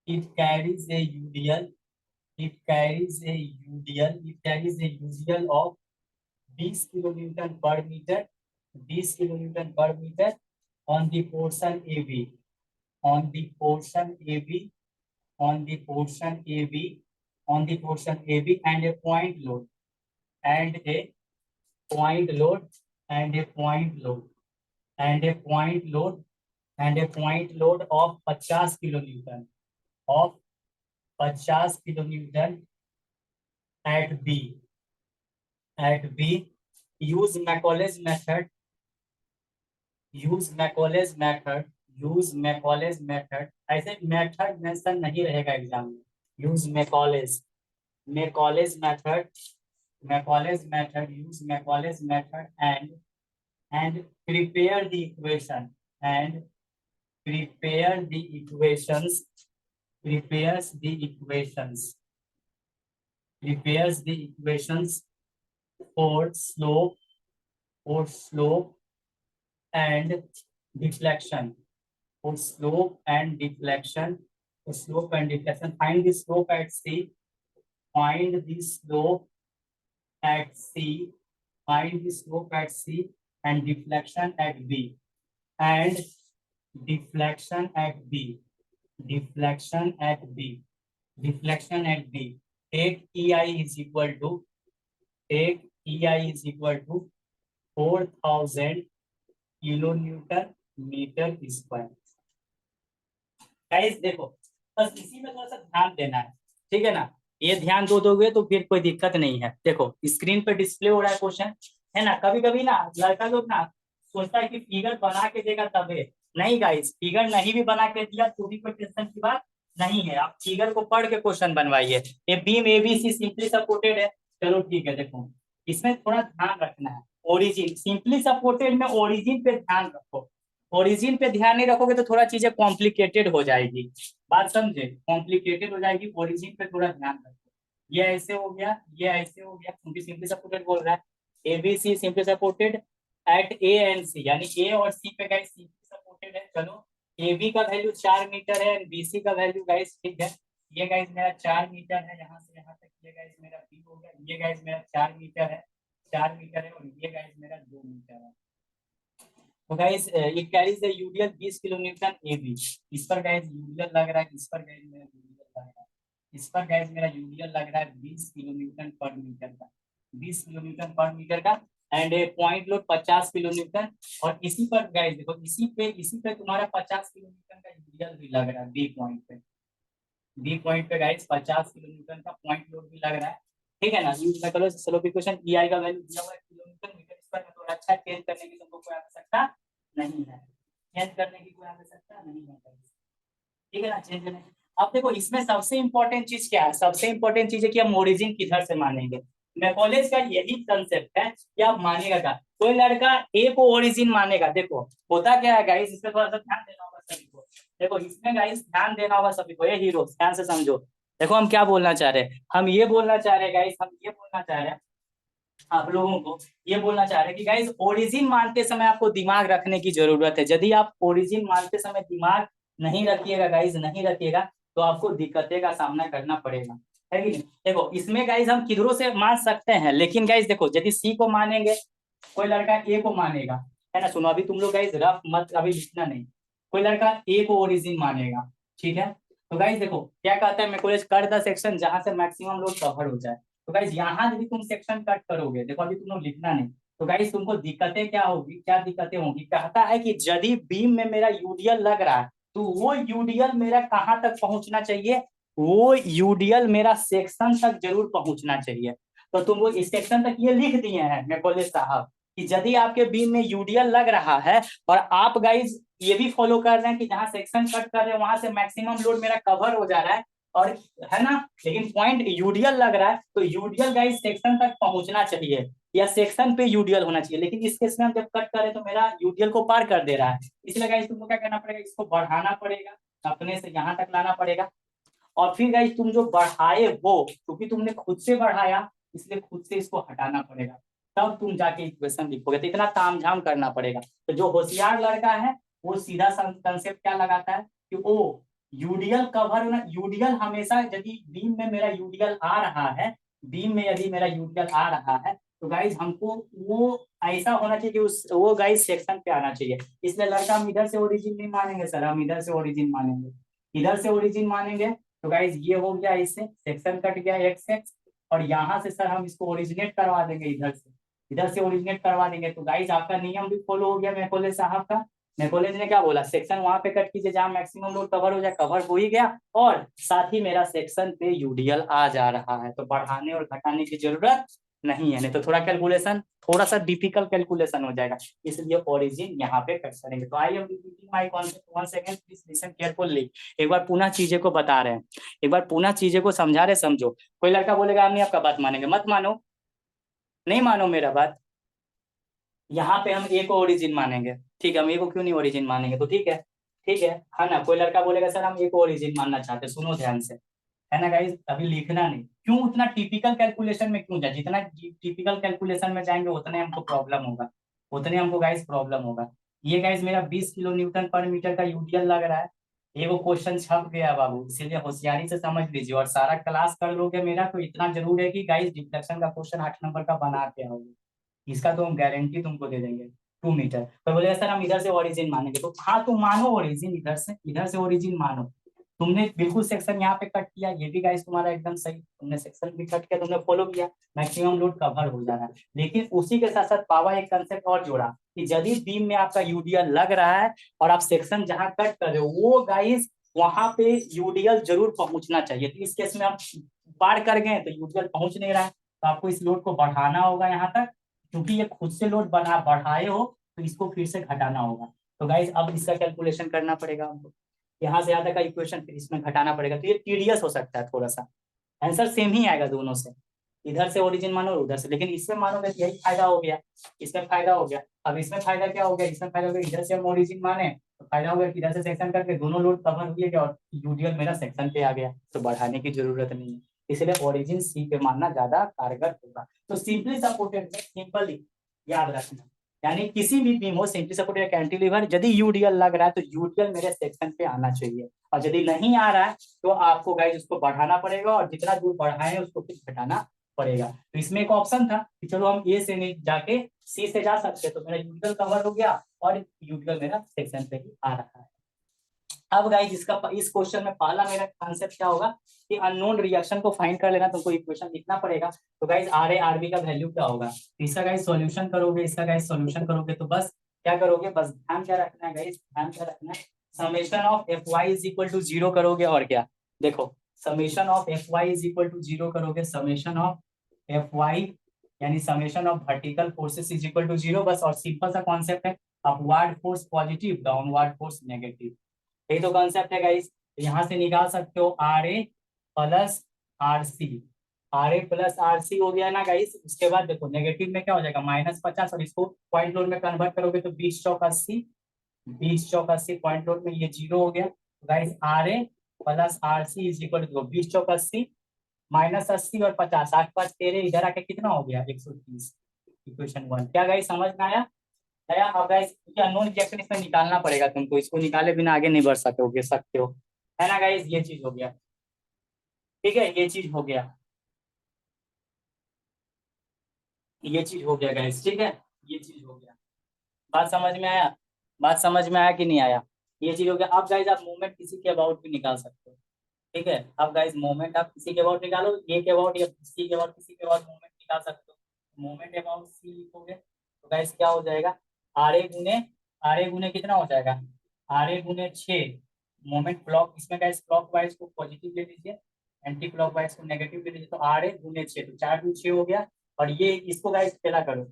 it carries a UDL, it carries a UDL, it carries a UDL of 20 kilonewton per meter, 20 kilonewton per meter on the portion AB, on the portion AB, on the portion AB, on the portion AB, and a point load, and a point load, and a point load, and a point load, and a point load of 50 kilonewton, of 50 kilometre at B use Macaulay's method ऐसे मेथड मेंशन नहीं रहेगा एग्जाम में। Use Macaulay's method use Macaulay's method and prepare the equation and prepare the equations prepares the equations for slope and deflection find the slope at c find the slope at c and deflection at b and deflection at b take ei is equal to 4000 kilonewton metre square. Guys देखो बस इसी में थोड़ा सा ध्यान देना है, ठीक है ना। ये ध्यान दोगे तो फिर कोई दिक्कत नहीं है। देखो स्क्रीन पे डिस्प्ले हो रहा है क्वेश्चन, है ना। कभी कभी ना लड़का लोग ना सोचता है कि फिगर बना के देगा तबे, नहीं गाइस, फिगर नहीं भी बना के दिया तो भी कोई टेंशन की बात नहीं है। आप फिगर को पढ़ के क्वेश्चन बनवाइए। ये बीम एबीसी सिंपली सपोर्टेड है, चलो ठीक है। देखो इसमें थोड़ा ध्यान रखना है, ओरिजिन सिंपली सपोर्टेड में ओरिजिन पे ध्यान रखो। ओरिजिन पे ध्यान नहीं रखोगे तो थोड़ा चीजें कॉम्प्लिकेटेड हो जाएगी, बात समझे, कॉम्प्लिकेटेड हो जाएगी। ओरिजिन पे थोड़ा ध्यान रखो। ये ऐसे हो गया, ये ऐसे हो गया, क्योंकि सिंपली सपोर्टेड बोल रहा है। A B C simply supported at A and C, यानी ए और सी पे गाइस सिंपली सपोर्टेड है। चलो AB का वैल्यू 4 मीटर है एंड BC का वैल्यू गाइस, ठीक है, ये गाइस मेरा 4 मीटर है, यहाँ से यहाँ तक ये गाइस मेरा B हो गया। ये गाइस मेरा 4 मीटर है, और ये गाइस मेरा 2 मीटर है। तो guys it carries the UDL 20 kilonewton AB। इस पर गाइस यूडियल लग रहा है, इस पर गाइस मेरा यूडियल लग रहा है, इस पर गाइस मेरा यूडियल लग रहा है 20 किलोन्यूटन पर मीटर का, 20 किलोन्यूटन पर मीटर का। And point load 50 kilonewton. और इसी पर गाइस देखो, इसी पे तुम्हारा 50 किलोन्यूटन का यूडियल भी लग रहा है बी पॉइंट पे गाइस 50 किलोन्यूटन का पॉइंट लोड भी लग रहा है, ठीक है ना। यूज में करो स्लोप इक्वेशन EI का वैल्यू दिया हुआ है किलोमीटर मीटर स्क्वायर में, तो अच्छा चेंज करने की तुमको कोई आवश्यकता नहीं है, ठीक है ना, चेंज करने। अब देखो इसमें सबसे इंपॉर्टेंट चीज क्या है, सबसे इंपॉर्टेंट चीज है कि हम ओरिजिन किधर से मानेंगे। मैकॉलेज का यही कंसेप्ट है कि आप मानेगा क्या। कोई लड़का ए को ओरिजिन मानेगा, देखो होता क्या है गाइस, इसमें थोड़ा सा ध्यान देना होगा सभी को। देखो इसमें गाइस ध्यान देना होगा सभी को, ये हीरो ध्यान से समझो। देखो हम क्या बोलना चाह रहे हैं, हम ये बोलना चाह रहे हैं गाइस, हम ये बोलना चाह रहे हैं आप लोगों को, ये बोलना चाह रहे हैं कि गाइस ओरिजिन मानते समय आपको दिमाग रखने की जरूरत है। यदि आप ओरिजिन मानते समय दिमाग नहीं रखिएगा गाइस, नहीं रखिएगा तो आपको दिक्कतें का सामना करना पड़ेगा, है कि नहीं। देखो इसमें गाइस हम किधरों से मान सकते हैं, लेकिन गाइस देखो यदि सी को मानेंगे, कोई लड़का ए को मानेगा, है ना। सुनो अभी तुम लोग गाइस रफ मत अभी लिखना नहीं। कोई लड़का ए को ओरिजिन मानेगा, ठीक है। तो गाइस देखो क्या कहता है मैकॉलेज, कट द सेक्शन जहां से मैक्सिमम लोड कवर हो जाए। तो गाइस यहाँ यदि तुम सेक्शन कट करोगे, देखो अभी तुम लोग लिखना नहीं, तो गाइस तुमको दिक्कतें क्या होगी, क्या दिक्कतें होंगी। कहता है कि यदि बीम में मेरा यूडीएल लग रहा है तो वो यूडीएल मेरा कहाँ तक पहुंचना चाहिए, वो यूडीएल मेरा सेक्शन तक जरूर पहुंचना चाहिए। तो तुम वो इस सेक्शन तक ये लिख दिए हैं मैकॉलेज साहब कि यदि आपके बीम में यूडीएल लग रहा है और आप गाइस ये भी फॉलो कर रहे हैं कि जहां सेक्शन कट कर रहे हैं वहां से मैक्सिमम लोड मेरा कवर हो जा रहा है, और है ना, लेकिन पॉइंट यूडीएल लग रहा है, तो यूडीएल गाइस सेक्शन तक पहुंचना चाहिए या सेक्शन पे यूडीएल होना चाहिए। लेकिन इस केस में हम जब कट करें तो मेरा यूडीएल को पार कर दे रहा है, इसलिए गाइस तुमको क्या करना पड़ेगा, इसको बढ़ाना पड़ेगा, अपने से यहाँ तक लाना पड़ेगा। और फिर गाइस तुम जो बढ़ाए वो, क्योंकि तुमने खुद से बढ़ाया इसलिए खुद से इसको हटाना पड़ेगा, तब तुम जाके इक्वेशन लिखोगे। तो इतना तामझाम करना पड़ेगा। तो जो होशियार लड़का है वो सीधा कंसेप्ट क्या लगाता है कि ओ यूडीएल कवर होना, यूडीएल हमेशा यदि बीम में मेरा यूडीएल आ रहा है, बीम में यदि मेरा यूडीएल आ रहा है तो गाइस हमको वो ऐसा होना चाहिए कि उस वो गाइस सेक्शन पे आना चाहिए। इसलिए लड़का हम इधर से ओरिजिन नहीं मानेंगे सर, हम इधर से ओरिजिन मानेंगे, इधर से ओरिजिन मानेंगे। तो गाइस ये हो गया, इससे सेक्शन कट गया एक्स एक्स, और यहाँ से सर हम इसको ओरिजिनेट करवा देंगे, इधर से ओरिजिनेट करवा देंगे। तो गाइस आपका नियम भी फॉलो हो गया मैकॉलेज साहब का मैकोलेज ने क्या बोला, सेक्शन वहां पे कट कीजिए जहां मैक्सिमम लोड कवर हो जाए, कवर हो ही गया, और साथ ही मेरा सेक्शन पे यूडीएल आ जा रहा है, तो बढ़ाने और घटाने की जरूरत नहीं है, नहीं तो थोड़ा कैलकुलेशन, थोड़ा सा डिफिकल्ट कैलकुलेशन हो जाएगा, इसलिए ओरिजिन यहाँ पे कट करेंगे। तो I am repeating my concept, 1 second please listen carefully. एक बार पुनः चीजें को बता रहे हैं, एक बार पुनः चीजें को समझा रहे, समझो। कोई लड़का बोलेगा हम नहीं आपका बात मानेंगे, मत मानो, नहीं मानो मेरा बात। यहाँ पे हम ए को ओरिजिन मानेंगे, ठीक है, हम ए को क्यों नहीं ओरिजिन मानेंगे, तो ठीक है, ठीक है ना। कोई लड़का बोलेगा सर हम ए को ओरिजिन मानना चाहते हैं, सुनो ध्यान से, है ना गाइस, अभी लिखना नहीं, क्यों उतना टिपिकल कैलकुलेशन में क्यों जाए, जितना टिपिकल कैलकुलेशन में जाएंगे उतने हमको प्रॉब्लम होगा, उतने हमको गाइस प्रॉब्लम होगा। ये गाइस मेरा 20 किलो न्यूटन पर मीटर का यूटीएल लग रहा है, ये वो क्वेश्चन छप गया बाबू, इसीलिए होशियारी से समझ लीजिए, और सारा क्लास कर लोगे मेरा तो इतना जरूर है कि गाइस डिफ्लेक्शन का क्वेश्चन 8 नंबर का बना के आओगे, इसका तो हम गारंटी तुमको दे देंगे। 2 मीटर तो बोले सर हम इधर से ओरिजिन मानेंगे, तो हाँ तुम मानो ओरिजिन, इधर से ओरिजिन मानो, तुमने बिल्कुल सेक्शन यहाँ पे कट किया, ये भी गाइस तुम्हारा एकदम सही, तुमने सेक्शन भी कट किया, तुमने फॉलो किया, मैक्सिमम लोड कवर हो जा रहा है, लेकिन उसी के साथ साथ पावा एक कंसेप्ट और जोड़ा कि यदि बीम में आपका यूडीएल लग रहा है और आप सेक्शन जहां कट कर रहे हो वो गाइस वहां पे यूडीएल जरूर पहुंचना चाहिए, तो इस केस में आप पार कर गए तो यूडीएल पहुंच नहीं रहा है, तो आपको इस लोड को बढ़ाना होगा यहाँ तक, क्योंकि ये खुद से लोड बढ़ाए हो तो इसको फिर से घटाना होगा। तो गाइस अब इसका कैलकुलेशन करना पड़ेगा हमको, यहाँ से यहाँ तक का इक्वेशन फिर इसमें घटाना पड़ेगा, तो ये टीडियस हो सकता है थोड़ा सा, आंसर सेम ही आएगा दोनों से, इधर से ओरिजिन मानो और उधर से, लेकिन इसमें मानोगे यही फायदा हो गया, इसमें फायदा हो गया। अब इसमें फायदा क्या हो गया, इसमें फायदा हो गया इधर से हम ओरिजिन माने तो फायदा हो गया कि इधर से सेक्शन करके दोनों लोड कवर हुए गया और यूडीएल मेरा सेक्शन पे आ गया, तो बढ़ाने की जरूरत नहीं है, इसलिए ओरिजिन सी पे मानना ज्यादा कारगर होगा। तो सिंपली सपोर्टेड में सिंपली याद रखना, यानी किसी भी बीम हो सिंपली सपोर्टेड कैंटिलीवर, यदि यूडीएल लग रहा है तो यूडीएल मेरे सेक्शन पे आना चाहिए, और यदि नहीं आ रहा है तो आपको गाइस उसको बढ़ाना पड़ेगा, और जितना दूर बढ़ाए उसको फिर घटाना पड़ेगा। तो इसमें एक ऑप्शन था कि चलो हम ए से नहीं जाके सी से जा सकते, तो मेरा यूडीएल कवर हो गया और यूडीएल मेरा सेक्शन पे ही आ रहा है। अब गाइस इस क्वेश्चन में पहला मेरा कॉन्सेप्ट क्या होगा कि अननोन रिएक्शन को फाइंड कर लेना, तुमको इक्वेशन लिखना पड़ेगा। तो guys R A R B का वैल्यू क्या होगा, तो इसका गाइस सॉल्यूशन करोगे, इसका गाइस सॉल्यूशन करोगे, तो बस क्या करोगे, बस ध्यान क्या रखना है गाइस, ध्यान क्या रखना है, summation of F Y is equal to 0 करोगे, और क्या देखो summation of F Y is equal to 0 करोगे, समेशन ऑफ एफ वाई यानी summation of vertical forces is equal to 0, बस, और सिंपल सा कॉन्सेप्ट है, upward force positive, downward force negative, यही तो कॉन्सेप्ट है गाइस। यहाँ से निकाल सकते हो R A plus R C, R A plus R C हो गया ना गाइस, उसके बाद देखो नेगेटिव में क्या हो जाएगा -50, और इसको पॉइंट लोड में कन्वर्ट करोगे तो 20 चौक 80, 20 चौक 80 पॉइंट लोड में ये 0 हो गया, guys R A plus R C is equal to 20 चौक 80 -80 और 50, 8 5 13, इधर आके कितना हो गया 130, इक्वेशन 1। क्या गाइस समझ में आया, नया। अब गाइस अननोन रिएक्शन इसमें निकालना पड़ेगा तुमको, इसको निकाले बिना आगे नहीं बढ़ सकते हो, है ना गाइस, ये चीज हो गया, ठीक है, ये चीज हो गया, ये चीज हो गया गाइस, ठीक है, ये चीज हो गया, बात समझ में आया, बात समझ में आया कि नहीं आया, ये चीज हो गया। अब गाइस आप मूवमेंट किसी के अबाउट भी निकाल सकते हो, ठीक है, अब गाइस मूवमेंट आप किसी के अबाउट निकालो, ये के अबाउट या सी के अबाउट, किसी के अबाउट मूवमेंट निकाल सकते हो, मूवमेंट अबाउट सी लिखोगे तो गाइस क्या हो जाएगा, आर ए गुने कितना हो जाएगा, आर ए गुने 6, मोमेंट क्लॉक, इसमें गाइस क्लॉक वाइज को पॉजिटिव ले लीजिए, एंटी क्लॉक वाइज को नेगेटिव ले लीजिए, तो आर ए गुने 6, तो 4 दूनी 6 हो गया, और ये इसको गाइस खेला करो,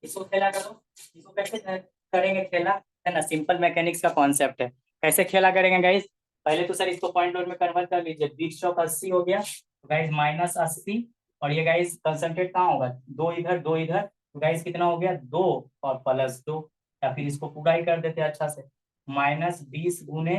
इसको खेला करो, इसको कैसे करेंगे खेला, है ना, सिंपल मैकेनिक्स का कॉन्सेप्ट है, कैसे खेला करेंगे गाइस, पहले तो सर इसको पॉइंट लोड में कन्वर्ट कर लीजिए, 20 चौक 80 हो गया, तो गाइस -80, और ये गाइस कंसंट्रेट कहाँ होगा, 2 इधर 2 इधर, तो गाइस कितना हो गया 2 और +2, या फिर इसको पूरा ही कर देते हैं अच्छा से, -20 गुने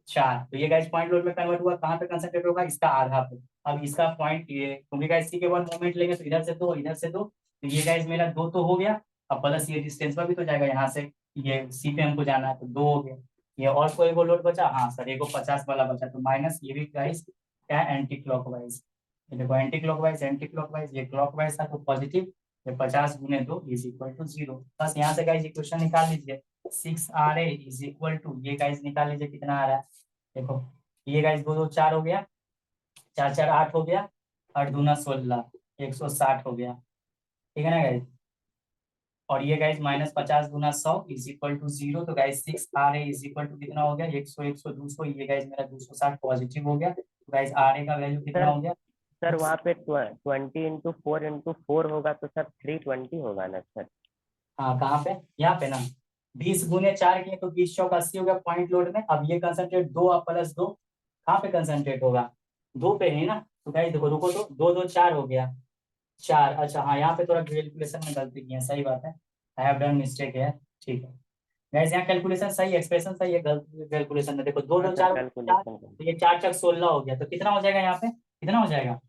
4, तो ये गाइस पॉइंट लोड में कन्वर्ट हुआ, कहाँ पे कंसंट्रेट होगा, इसका आधा पे। अब इसका पॉइंट ये, क्योंकि गाइस सी के बाद मोमेंट लेंगे तो इधर से 2 इधर से 2, तो ये गाइस मेरा 2 तो हो गया, अब प्लस ये डिस्टेंस पर भी तो जाएगा, यहाँ से ये सी पे हमको जाना है तो 2 हो गया, ये और कोई वो लोड बचा, हाँ सर एक 50 वाला बचा, तो माइनस ये भी गाइस क्या एंटी क्लॉकवाइज, ये देखो एंटी क्लॉकवाइज, ये क्लॉकवाइज था तो पॉजिटिव, ये 50 गुने 2 इज इक्वल टू 0, बस यहाँ से गाइस इक्वेशन निकाल लीजिए, 6 R A is equal to, ये गाइस निकाल लीजिए कितना आ रहा है, देखो ये गाइस 2 2 4 हो गया, 4 4 8 हो गया, 8 दूना 16, 160 हो गया, ठीक है ना गाइस, और ये गाइज -50 गुना 100 इज इक्वल टू 0। तो guys 6 R A is equal to कितना हो गया 100 100 200, ये गाइज मेरा 260 पॉजिटिव हो गया। तो गाइज आर ए का वैल्यू कितना सर हो गया? सर वहाँ पे 20 × 4 × 4 होगा तो सर 320 होगा ना सर। हाँ कहाँ पे? यहाँ पे ना 20 गुने 4 किए तो 20 चौक 80 हो गया पॉइंट लोड में। अब ये कंसंट्रेट 2 और प्लस 2 कहाँ पे कंसंट्रेट होगा? 2 पे है ना। तो गाइस देखो रुको तो 2 2 4 हो गया 4। अच्छा हाँ यहाँ पे थोड़ा कैलकुलेशन में गलती की है, सही बात है, आई हैव डन मिस्टेक है। ठीक है गाइस यहाँ कैलकुलेशन सही, एक्सप्रेशन सही है, गलत कैलकुलेशन में देखो 2 2 4 4, कैलकुलेशन तो ये 4 4 16 हो गया। तो कितना हो जाएगा यहाँ पे, कितना हो जाएगा?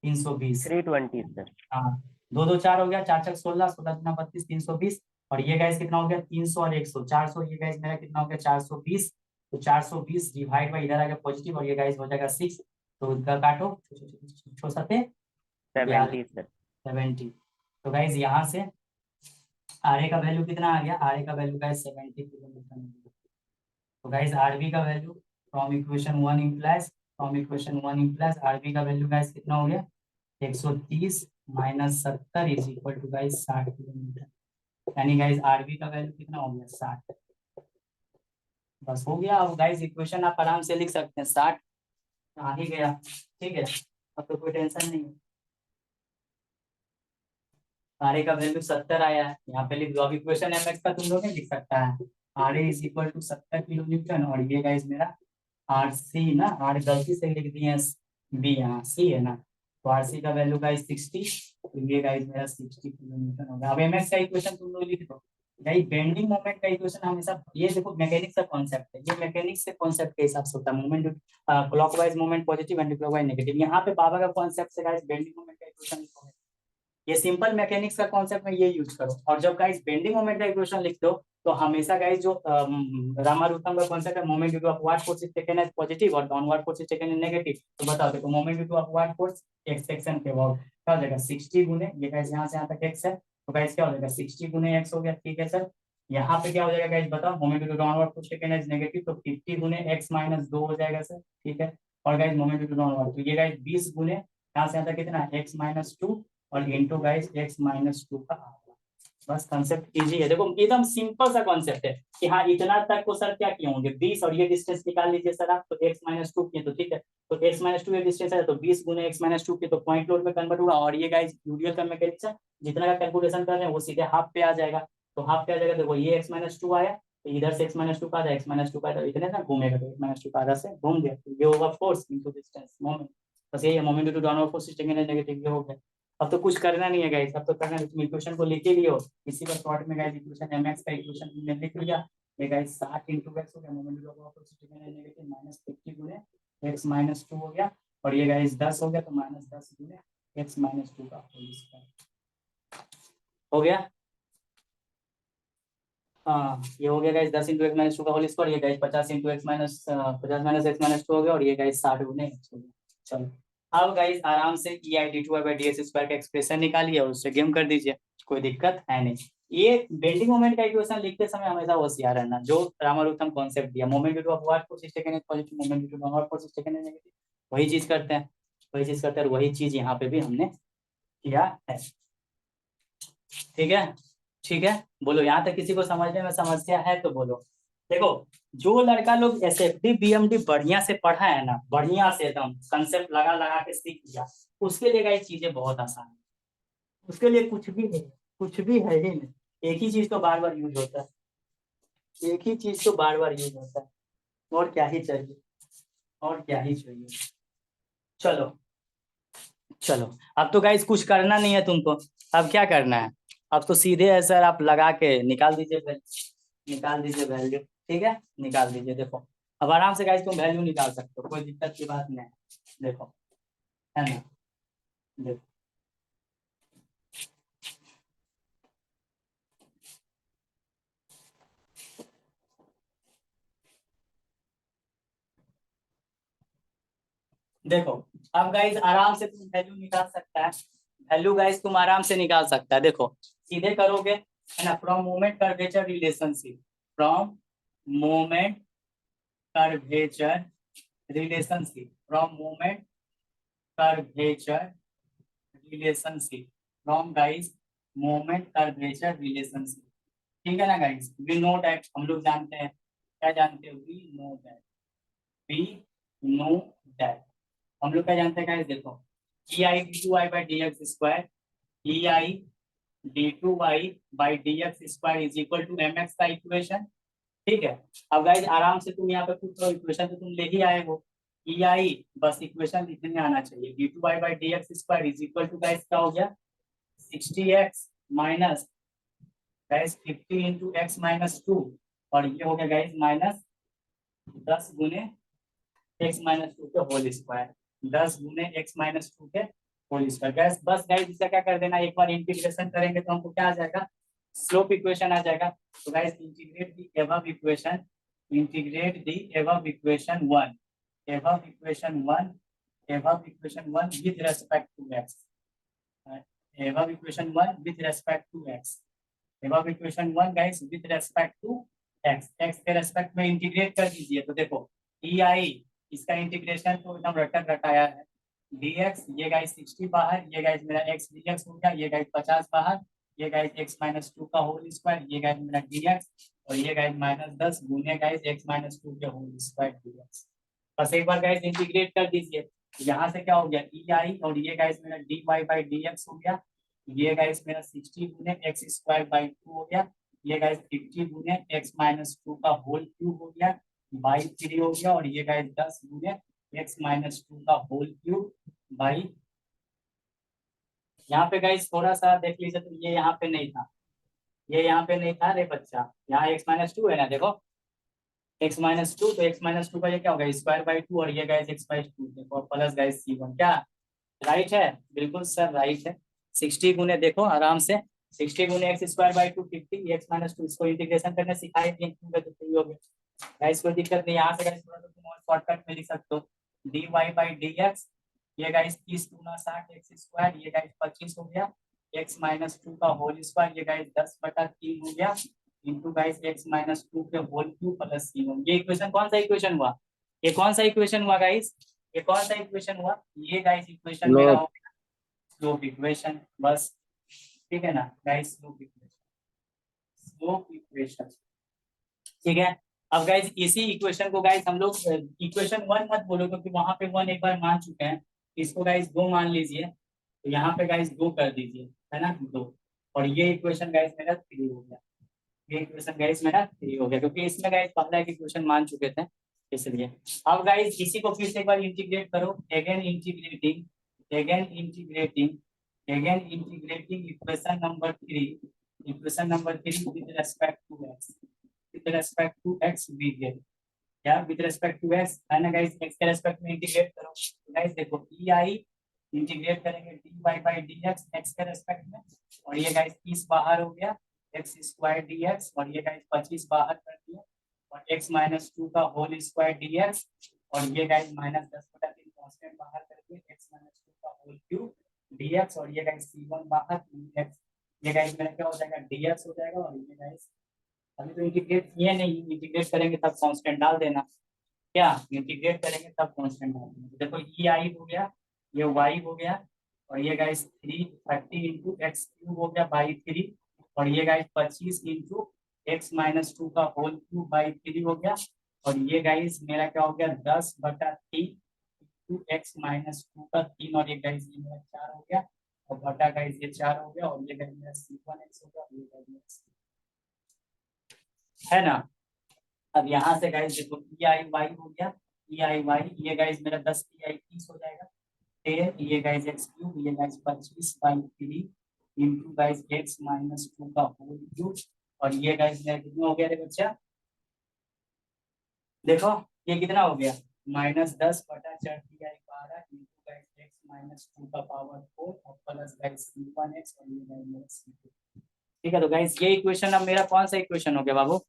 320। 320 सर। हाँ 2 2 4 हो गया, 4 4 16 16 गुना 32 320। और ये गैस कितना हो गया 300 और 100 400, ये गैस मेरा कितना हो गया 420। तो 420 डिवाइड बाई इधर आ गया पॉजिटिव और ये गैस हो जाएगा 6। तो इधर काटो 6 7 70 सर। 70। तो गाइज यहाँ से आर ए का वैल्यू कितना आ गया? आर ए का वैल्यू गाइज 70 किलोमीटर। तो गाइज आरबी का value from equation 1 implies, from equation 1 implies R B का वैल्यू गाइज कितना हो गया 130 minus 70 is equal to guys 60 kilometre. यानी गाइज आरबी का वैल्यू कितना हो गया 60। बस हो गया। अब गाइज इक्वेशन आप आराम से लिख सकते हैं, 60 आ ही गया। ठीक है अब तो कोई टेंशन नहीं है। आर ए का वैल्यू 70 आया है, यहाँ पे लिख दो। अब इक्वेशन एम एक्स का तुम लोग नहीं लिख सकता है, R A is equal to 70 kilo newton और ये गाइज मेरा आर सी ना, आर गलती से लिख दिए बी, यहाँ सी है ना। तो आर सी का वैल्यू गाइज 60, तो ये गाइज मेरा 60 किलो न्यूटन हो गया। अब एम एक्स का इक्वेशन तुम लोग लिख दो। गाइज बेंडिंग मोमेंट का इक्वेशन हमेशा, ये देखो मैकेनिक्स का कॉन्सेप्ट है, ये मैकेनिक्स के कॉन्सेप्ट के हिसाब से होता है। Moment clockwise moment positive anti clockwise negative. यहाँ पे पावर का कॉन्सेप्ट से गाइज बेंडिंग मोमेंट का इक्वेशन लिखोगे, ये सिंपल मैकेनिक्स का कॉन्सेप्ट में ये यूज करो। और जब गाइस बेंडिंग मोमेंट का इक्वेशन लिख दो तो हमेशा गाइस जो रामानुजन का कॉन्सेप्ट है, moment due to upward force is taken as positive और downward force is taken as negative. तो बताओ देखो moment due to upward force X section के अबाउट क्या हो जाएगा 60 गुने, ये गाइस यहाँ से यहाँ तक एक्स है तो गाइस क्या हो जाएगा 60 गुने एक्स हो गया। ठीक है सर, यहाँ पे क्या हो जाएगा गाइस बताओ, moment due to downward force taken as negative तो 50 गुने एक्स माइनस 2 हो जाएगा सर। ठीक है, और guys moment due to downward तो ये गाइस 20 गुने यहाँ से यहाँ तक कितना एक्स माइनस 2 और इंटू गाइस x माइनस 2 का आधा। बस कंसेप्ट इजी है, देखो एकदम सिंपल सा कॉन्सेप्ट है कि हाँ इतना तक को सर क्या किए होंगे 20 और ये डिस्टेंस निकाल लीजिए सर आप, तो x माइनस 2 किए तो ठीक है, तो x माइनस 2 ये डिस्टेंस है तो 20 गुने x माइनस 2 के तो पॉइंट लोड में कन्वर्ट होगा। और ये गाइस यूडियल का मैकेनिक्स है, जितना का कैलकुलेशन कर रहे हैं वो सीधे हाफ पे आ जाएगा। तो हाफ पे आ जाएगा, देखो ये x माइनस 2 आया तो इधर से x माइनस 2 का आधा, x माइनस 2 का आधा इतने ना घूमेगा तो x माइनस 2 का आधा से घूम गया, तो ये होगा फोर्स इनटू डिस्टेंस मोमेंट। बस यही है, moment to downward force negative ये हो गया। अब तो कुछ करना नहीं है गाइस, अब तो करना है तुम इक्वेशन को लिख लियो इसी का शॉर्ट में गाइस, इक्वेशन mx का इक्वेशन तुमने लिख लिया। ये गाइस 60 * x हो गया, moment of opposite negative minus 50 गुने x माइनस 2 हो गया और ये गाइस 10 हो गया तो माइनस 10 गुने x माइनस 2 का होल स्क्वायर हो गया। हाँ ये हो गया गाइस 10 * x माइनस 2 का होल स्क्वायर, ये guys 50 * x minus 50 minus x minus 2 हो गया और ये गाइस 60 गुने x हो गया। चलो अब गाइस आराम से EID2/ds² का एक्सप्रेशन निकालिए और उससे गेम कर दीजिए, कोई दिक्कत है नहीं। ये बेंडिंग मोमेंट का इक्वेशन लिखते समय हमेशा होशियार रहना, जो रामानुजन कॉन्सेप्ट दिया moment due to upward force is taken as positive, moment due to downward force is taken as negative, वही चीज करते हैं, वही चीज करते हैं और वही चीज यहाँ पे भी हमने किया है। ठीक है, ठीक है बोलो, यहाँ तक किसी को समझने में समस्या है तो बोलो। देखो जो लड़का लोग SFD BMD बढ़िया से पढ़ा है ना, बढ़िया से एकदम कंसेप्ट लगा लगा के सीख लिया, उसके लिए गाइस चीजें बहुत आसान है, उसके लिए कुछ भी नहीं, कुछ भी है ही नहीं, एक ही चीज तो बार बार यूज होता है, एक ही चीज तो बार बार यूज होता है, और क्या ही चाहिए, और क्या ही चाहिए। चलो चलो अब तो गाइस कुछ करना नहीं है तुमको, अब क्या करना है, अब तो सीधे है सर आप लगा के निकाल दीजिए निकाल दीजिए वैल्यू। ठीक है निकाल दीजिए, देखो अब आराम से गाइस तुम वैल्यू निकाल सकते हो, कोई दिक्कत की बात नहीं है। देखो है ना, देखो देखो अब गाइस आराम से तुम वैल्यू निकाल सकता है, वैल्यू गाइस तुम आराम से निकाल सकता है। देखो सीधे करोगे है ना, from moment curvature relationship, from moment curvature relationship, from moment curvature relationship, from guys moment curvature relationship, ठीक है ना गाइस। वी नो दैट, हम लोग जानते हैं, क्या जानते हो, we know that, we know that, हम लोग क्या जानते हैं गाइस, देखो E I D two I by D x square, E I D two Y by D x square is equal to M X का इक्वेशन, ठीक है। अब गाइस आराम से तुम यहाँ पे कुछ इक्वेशन तो तुम ले ही आए हो, ई आई बस इक्वेशन लिखने आना चाहिए, D two Y by D x square is equal to guys क्या हो गया, 60x minus guys 50 into X minus 2, और ये हो गया गाइस माइनस 10 गुने एक्स माइनस 2 के होल स्क्वायर, 10 गुने एक्स माइनस 2 के होल स्क्वायर। गैस बस गाइस इसका क्या कर देना, एक बार इंटीग्रेशन करेंगे तो हमको क्या आ जाएगा, स्लोप इक्वेशन आ जाएगा। तो guys integrate the above equation, integrate the above equation 1, above equation 1, above equation 1 with respect to x, above equation 1 with respect to x, above equation 1 guys with respect to x, x के रेस्पेक्ट में इंटीग्रेट कर दीजिए। तो देखो ई आई इसका इंटीग्रेशन तो एकदम रटक रटाया है, dx ये गाइस 60 बाहर, ये गाइस मेरा x dx हो गया, ये गाइस 50 बाहर, ये गाइस x माइनस 2 का होल स्क्वायर, ये गाइस मेरा dx, और ये गाइस माइनस 10 गुने गाइस x माइनस 2 के होल स्क्वायर dx। बस एक बार गाइस इंटीग्रेट कर दीजिए, यहाँ से क्या हो गया ई आई, और ये गाइस मेरा D Y by D x हो गया, ये गाइस मेरा 60 गुने एक्स स्क्वायर बाई 2 हो गया, ये गाइस 50 गुने एक्स माइनस 2 का होल क्यूब हो गया बाई 3 हो गया, और ये गाइस 10 गुने एक्स माइनस 2 का होल क्यूब बाई, यहाँ पे गाइस थोड़ा सा देख लीजिए, तो ये यहाँ पे नहीं था, ये यहाँ पे नहीं था रे बच्चा, यहाँ एक्स माइनस 2 है ना, देखो x माइनस 2, तो x माइनस 2 का ये क्या होगा, स्क्वायर बाई 2, और ये गाइस x बाई 2 देखो प्लस गाइस c1, क्या राइट है, बिल्कुल सर राइट है। 60 गुने देखो आराम से, 60 गुने x square by 2 50 x minus 2, इसको इंटीग्रेशन करने सिखाए दिए तो सही हो गया गाइस, कोई दिक्कत नहीं। यहाँ से गाइस थोड़ा सा तुम और शॉर्टकट में लिख सकते हो, D Y by D X, ये गाइस 30 गुना 60 एक्स स्क्वायर, ये गाइस 25 हो गया, एक्स माइनस 2 का होल स्क्वायर, ये गाइस 10/3 हो गया, इंटू गाइस एक्स माइनस 2 के होल क्यूब प्लस c1। ये इक्वेशन कौन सा इक्वेशन हुआ, ये कौन सा इक्वेशन हुआ गाइस, ये कौन सा इक्वेशन हुआ, ये गाइस इक्वेशन मेरा हो गया स्लोप इक्वेशन, बस ठीक है ना guys, slope equation, slope equation, ठीक है। अब गाइस इसी इक्वेशन को गाइस हम लोग इक्वेशन 1 मत बोलो, क्योंकि वहां पे 1 एक बार मान चुके हैं, इसको गाइस 2 मान लीजिए, तो यहाँ पे गाइस 2 कर दीजिए, है ना 2, और ये इक्वेशन गाइस मेरा 3 हो गया, ये इक्वेशन गाइस मेरा 3 हो गया, क्योंकि इसमें गाइस पहला एक इक्वेशन मान चुके थे इसलिए। अब गाइस इसी को फिर से एक बार इंटीग्रेट करो, again integrating, again integrating, again integrating equation number 3, equation number 3 with respect to x, with respect to x we get, या विद रेस्पेक्ट टू x है ना गाइस, x के रेस्पेक्ट में इंटीग्रेट करो, तो गाइस देखो ई आई इंटीग्रेट करेंगे D Y by D X x के रेस्पेक्ट में, और ये गाइस 30 बाहर हो गया एक्स स्क्वायर डी एक्स, और ये गाइस 25 बाहर कर दिया, और एक्स माइनस 2 का होल स्क्वायर डी एक्स, और ये गाइस माइनस 10/3 कांस्टेंट बाहर कर दिया, एक्स माइनस 2 का होल क्यूब डी एक्स, और ये गाइस c1 बाहर x, ये गाइस मेरा क्या हो जाएगा डी एक्स हो जाएगा, और ये गाइस अभी तो इंटीग्रेट किए नहीं, इंटीग्रेट करेंगे तब कांस्टेंट डाल देना, क्या इंटीग्रेट करेंगे तब कांस्टेंट डाल देना। देखो ई आई हो गया, ये वाई हो गया, और ये गाइस 330 इंटू एक्स क्यूब हो गया बाई 3, और ये गाइस 25 इंटू एक्स माइनस 2 का होल क्यूब बाई 3 हो गया, और ये गाइस मेरा क्या हो गया 10/3 इंटू एक्स माइनस 2 का 3, और ये गाइस ये मेरा 4 हो गया, और बटा गाइस ये 4 हो गया, और ये गाइस मेरा c1x हो गया, और ये गाइस मेरा है ना। अब यहाँ से गाइस देखो ई आई वाई हो गया, ई आई वाई, ये गाइस मेरा 10 ई आई 30 हो जाएगा, 10 ये गाइस एक्स क्यूब, ये guys 25/3 into guys x minus 2 का होल क्यूब, और ये गाइस मेरा कितना हो गया रे बच्चा, देखो ये कितना हो गया -10/4 इंटू गाइस एक्स माइनस 2 का पावर 4 और प्लस गाइस c1x, और ये गाइस मेरा c2। ठीक है, तो गाइस ये इक्वेशन अब मेरा कौन सा इक्वेशन हो गया बाबू,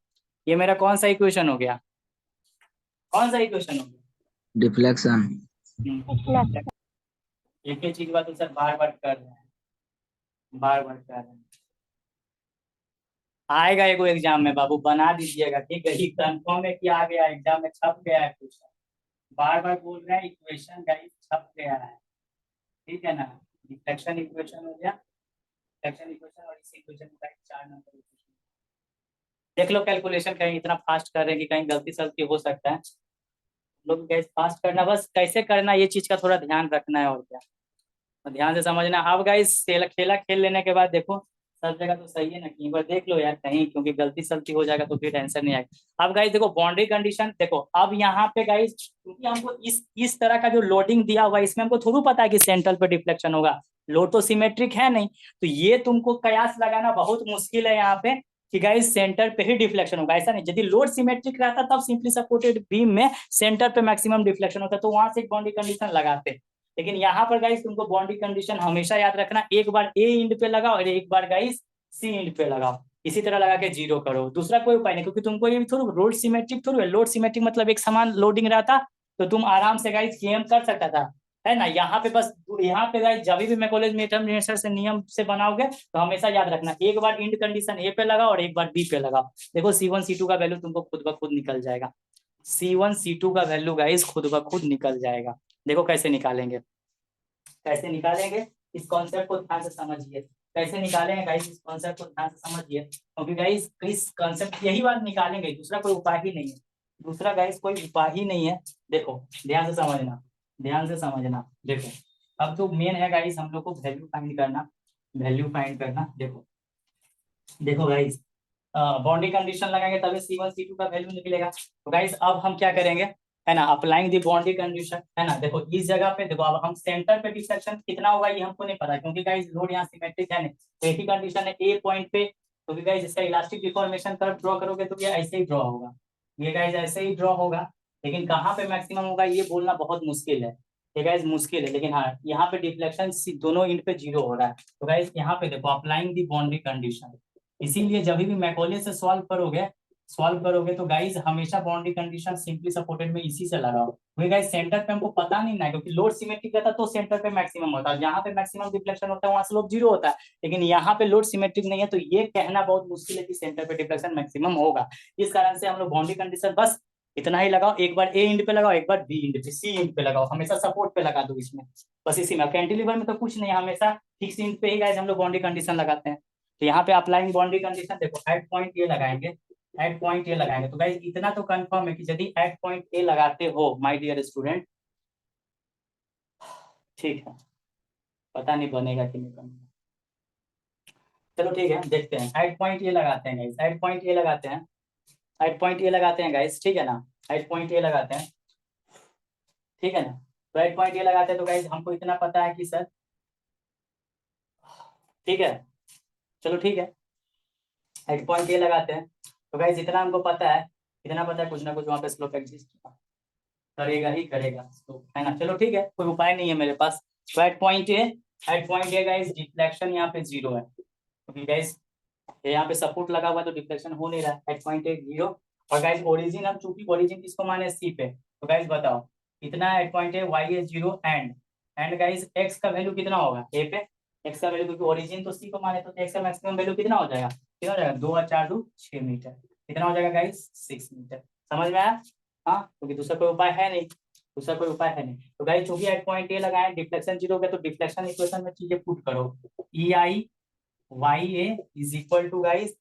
ये मेरा कौन सा इक्वेशन हो गया, कौन सा इक्वेशन हो गया, डिफ्लेक्शन। एक ही चीज बात तो सर बार बार कर रहे हैं, बार बार कर रहे हैं, आएगा एगो एग्जाम में बाबू, बना दीजिएगा, ठीक है, ये कंफर्म है कि आ गया एग्जाम में, छप गया है क्वेश्चन, बार बार बोल रहे हैं इक्वेशन गाइस छप गया है, ठीक है ना, डिफ्लेक्शन इक्वेशन हो गया, डिफ्लेक्शन इक्वेशन और इस इक्वेशन का 4 नंबर देख लो कैलकुलेशन, कहीं इतना फास्ट कर रहे हैं कि कहीं गलती सलती हो सकता है। लोग गैस फास्ट करना, बस कैसे करना ये चीज का थोड़ा ध्यान रखना है, और क्या ध्यान से समझना। अब गाइस खेला खेल लेने के बाद देखो सब जगह तो सही है ना, कहीं बार देख लो यार कहीं, क्योंकि गलती सलती हो जाएगा तो फिर टेंशन नहीं आएगा। अब गाइस देखो बाउंड्री कंडीशन देखो, अब यहाँ पे गाइस क्योंकि हमको इस तरह का जो लोडिंग दिया हुआ है इसमें हमको थोड़ा पता है कि सेंट्रल पे डिफ्लेक्शन होगा, लोड तो सिमेट्रिक है नहीं, तो ये तुमको कयास लगाना बहुत मुश्किल है यहाँ पे कि गाइस सेंटर पे ही डिफ्लेक्शन होगा, ऐसा नहीं। यदि लोड सिमेट्रिक रहता तब सिंपली सपोर्टेड बीम में सेंटर पे मैक्सिमम डिफ्लेक्शन होता, तो वहां से एक बाउंड्री कंडीशन लगाते। लेकिन यहाँ पर गाइस तुमको बाउंड्री कंडीशन हमेशा याद रखना, एक बार ए इंड पे लगाओ और एक बार गाइस सी इंड पे लगाओ, इसी तरह लगा के जीरो करो, दूसरा कोई उपाय नहीं, क्योंकि तुमको ये थोड़ा लोड सिमेट्रिक थोड़ा है, लोड सिमेट्रिक मतलब एक समान लोडिंग रहता तो तुम आराम से गाइस केएम कर सकता था, है ना। यहाँ पे बस यहाँ पे गाइस जब भी मैं कॉलेज में से नियम से बनाओगे तो हमेशा याद रखना, एक बार इंड कंडीशन ए पे लगाओ और एक बार बी पे लगाओ। देखो C1 C2 का वैल्यू तुमको खुद ब खुद निकल जाएगा, C1 C2 का वैल्यू गाइस खुद ब खुद निकल जाएगा। देखो कैसे निकालेंगे, कैसे निकालेंगे इस कॉन्सेप्ट को ध्यान से समझिए, कैसे निकालेंगे गाइस इस कॉन्सेप्ट को ध्यान से समझिए, क्योंकि गाइस इस कॉन्सेप्ट यही बात निकालेंगे, दूसरा कोई उपाय ही नहीं है, दूसरा गाइस कोई उपाय ही नहीं है। देखो ध्यान से समझना, ध्यान से समझना। देखो अब तो मेन है गाइस हम लोग को वैल्यू फाइंड करना, वैल्यू फाइंड करना। देखो देखो गाइस बाउंड्री कंडीशन लगाएंगे तभी C1 C2 का वैल्यू निकलेगा। तो गाइस अब हम क्या करेंगे, है ना, अप्लाइंग दी बाउंड्री कंडीशन, है ना। देखो इस जगह पे देखो, अब हम सेंटर पे डिफ्लेक्शन कितना होगा ये हमको नहीं पता, क्योंकि गाइस लोड यहाँ सिमेट्रिक है नहीं, तो एक ही कंडीशन है ए पॉइंट पे, तो भी गाइस इसका इलास्टिक डिफॉर्मेशन कर्व ड्रॉ करोगे तो ये ऐसे ही ड्रॉ होगा, ये गाइस ऐसे ही ड्रॉ होगा, लेकिन कहाँ पे मैक्सिमम होगा ये बोलना बहुत मुश्किल है, ये गाइस मुश्किल है। लेकिन हाँ यहाँ पे डिफ्लेक्शन दोनों इंड पे जीरो हो रहा है, तो गाइस यहाँ पे देखो अप्लाइंग दी बाउंड्री कंडीशन, इसीलिए जब भी मैकॉले से सॉल्व करोगे तो गाइस हमेशा बाउंड्री कंडीशन सिंपली सपोर्टेड में इसी से लगाओ, क्योंकि गाइस सेंटर पे हमको पता नहीं ना, क्योंकि लोड सिमेट्रिक रहता तो सेंटर पे मैक्सिमम होता है, जहां पे मैक्सिमम डिफ्लेक्शन होता है वहां स्लोप जीरो होता है, लेकिन यहाँ पे लोड सिमेट्रिक नहीं है, तो ये कहना बहुत मुश्किल है कि सेंटर पे डिफ्लेक्शन मैक्सिमम होगा। इस कारण से हम लोग बाउंड्री कंडीशन बस इतना ही लगाओ, एक बार ए इंड पे लगाओ, एक बार बी इंड पे, सी इंड पे लगाओ, हमेशा सपोर्ट पे लगा दो इसमें, बस इसी में। कैंटिलीवर में तो कुछ नहीं, हमेशा फिक्स इंड पे ही गाइस हम लोग बाउंड्री कंडीशन लगाते हैं। तो यहाँ पे अप्लाइंग बाउंड्री कंडीशन देखो एट पॉइंट ए लगाएंगे, एट पॉइंट ए लगाएंगे, तो गाइस इतना तो कंफर्म है कि यदि एट पॉइंट ए लगाते हो माय डियर स्टूडेंट, ठीक है, पता नहीं बनेगा कि नहीं बनेगा, चलो ठीक है देखते हैं, एट पॉइंट ए लगाते हैं गाइस, एट पॉइंट ए लगाते हैं, एट पॉइंट ए लगाते हैं गाइस, ठीक है ना, एट पॉइंट ए लगाते हैं, ठीक है ना। तो एट पॉइंट ए लगाते हैं तो गाइस हमको इतना पता है कि सर, ठीक है, चलो ठीक है, एट पॉइंट ए लगाते हैं, तो गाइस इतना हमको पता है, इतना पता है कुछ ना कुछ वहाँ पे स्लोप एग्जिस्ट करेगा ही करेगा, तो है ना। चलो ठीक है, कोई उपाय नहीं है मेरे पास, तो at point A guys deflection यहाँ पे जीरो है, क्योंकि गाइस यहाँ पे सपोर्ट लगा हुआ है तो डिफ्लेक्शन हो नहीं रहा है, एट पॉइंट ए जीरो। और गाइस ओरिजिन, हम चूंकि ओरिजिन किसको माने सी पे, तो गाइस बताओ इतना at point A, Y A zero, and guys X का वैल्यू कितना होगा ए पे, एक्स का वैल्यू, क्योंकि ओरिजिन तो सी को माने तो एक्स का मैक्सिमम वैल्यू कितना हो जाएगा, कितना हो जाएगा, 2 और 4 2 6 मीटर, कितना हो जाएगा गाइस 6 मीटर, समझ में आया। हाँ क्योंकि दूसरा कोई उपाय है नहीं, दूसरा कोई उपाय है नहीं। तो गाइस चूंकि एट पॉइंट ए लगाए, डिफ्लेक्शन जीरो हो गया, तो डिफ्लेक्शन इक्वेशन में चीजें पुट करो, E I Y A is equal to guys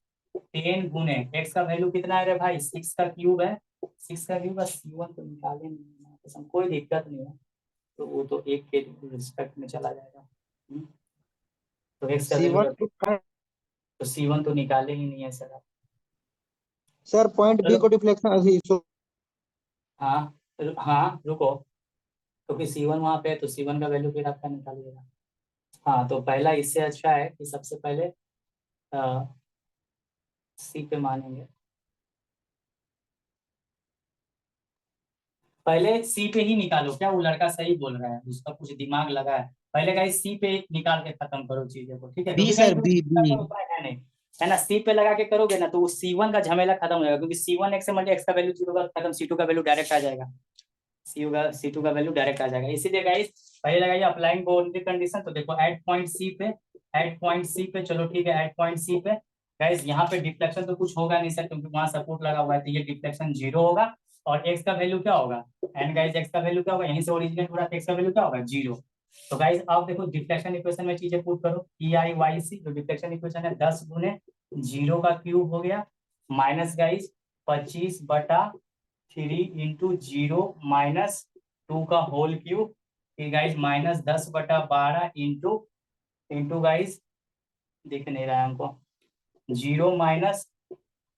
10 गुने एक्स का वैल्यू कितना है रे भाई, 6 का क्यूब है, 6 का क्यूब, बस C1 तो निकाले नहीं, कोई दिक्कत नहीं है, तो वो तो एक के रिस्पेक्ट में चला जाएगा। तो एक्स का वैल्यू C1 तो C1 तो निकाले ही नहीं है सर आप। सर पॉइंट बी चलो को डिफ्लेक्शन हाँ हाँ रुको, क्योंकि C1 वहाँ पे है तो C1 का वैल्यू फिर आपका निकालिएगा। हाँ तो पहला इससे अच्छा है कि सबसे पहले सी पे मानेंगे, पहले सी पे ही निकालो, क्या वो लड़का सही बोल रहा है, उसका कुछ दिमाग लगा है, पहले गाइस सी पे निकाल के खत्म करो चीजों को, ठीक है, बी क्योंकि सर गाइस बी उसका बी कोई उपाय है नहीं, है ना। सी पे लगा के करोगे ना तो वो C1 का झमेला खत्म हो जाएगा, क्योंकि C1 एक्स से मल्टी एक्स का वैल्यू जीरो का खत्म, C2 का वैल्यू डायरेक्ट आ जाएगा, C2 का वैल्यू डायरेक्ट आ जाएगा। इसीलिए गाइस पहले लगाइए अप्लाइंग बाउंड्री कंडीशन, तो देखो एट पॉइंट सी पे, एट पॉइंट सी पे, चलो ठीक है, एट पॉइंट सी पे गाइस यहाँ पे डिफ्लेक्शन तो कुछ होगा नहीं सर, क्योंकि वहां सपोर्ट लगा हुआ है, तो ये डिफ्लेक्शन जीरो होगा, और एक्स का वैल्यू क्या होगा, एंड गाइस एक्स का वैल्यू क्या होगा, यहीं से ओरिजिनेट हो रहा है, एक्स का वैल्यू क्या होगा जीरो, तो गाइस आप देखो डिफ्लेक्शन इक्वेशन में चीजें पुट करो, EIYC जो डिफ्लेक्शन इक्वेशन है 10 गुने 0 का क्यूब हो गया माइनस गाइस 25/3 इंटू 0 माइनस 2 का होल क्यूब, फिर गाइस माइनस 10/12 इंटू गाइस दिख नहीं रहा है हमको 0 माइनस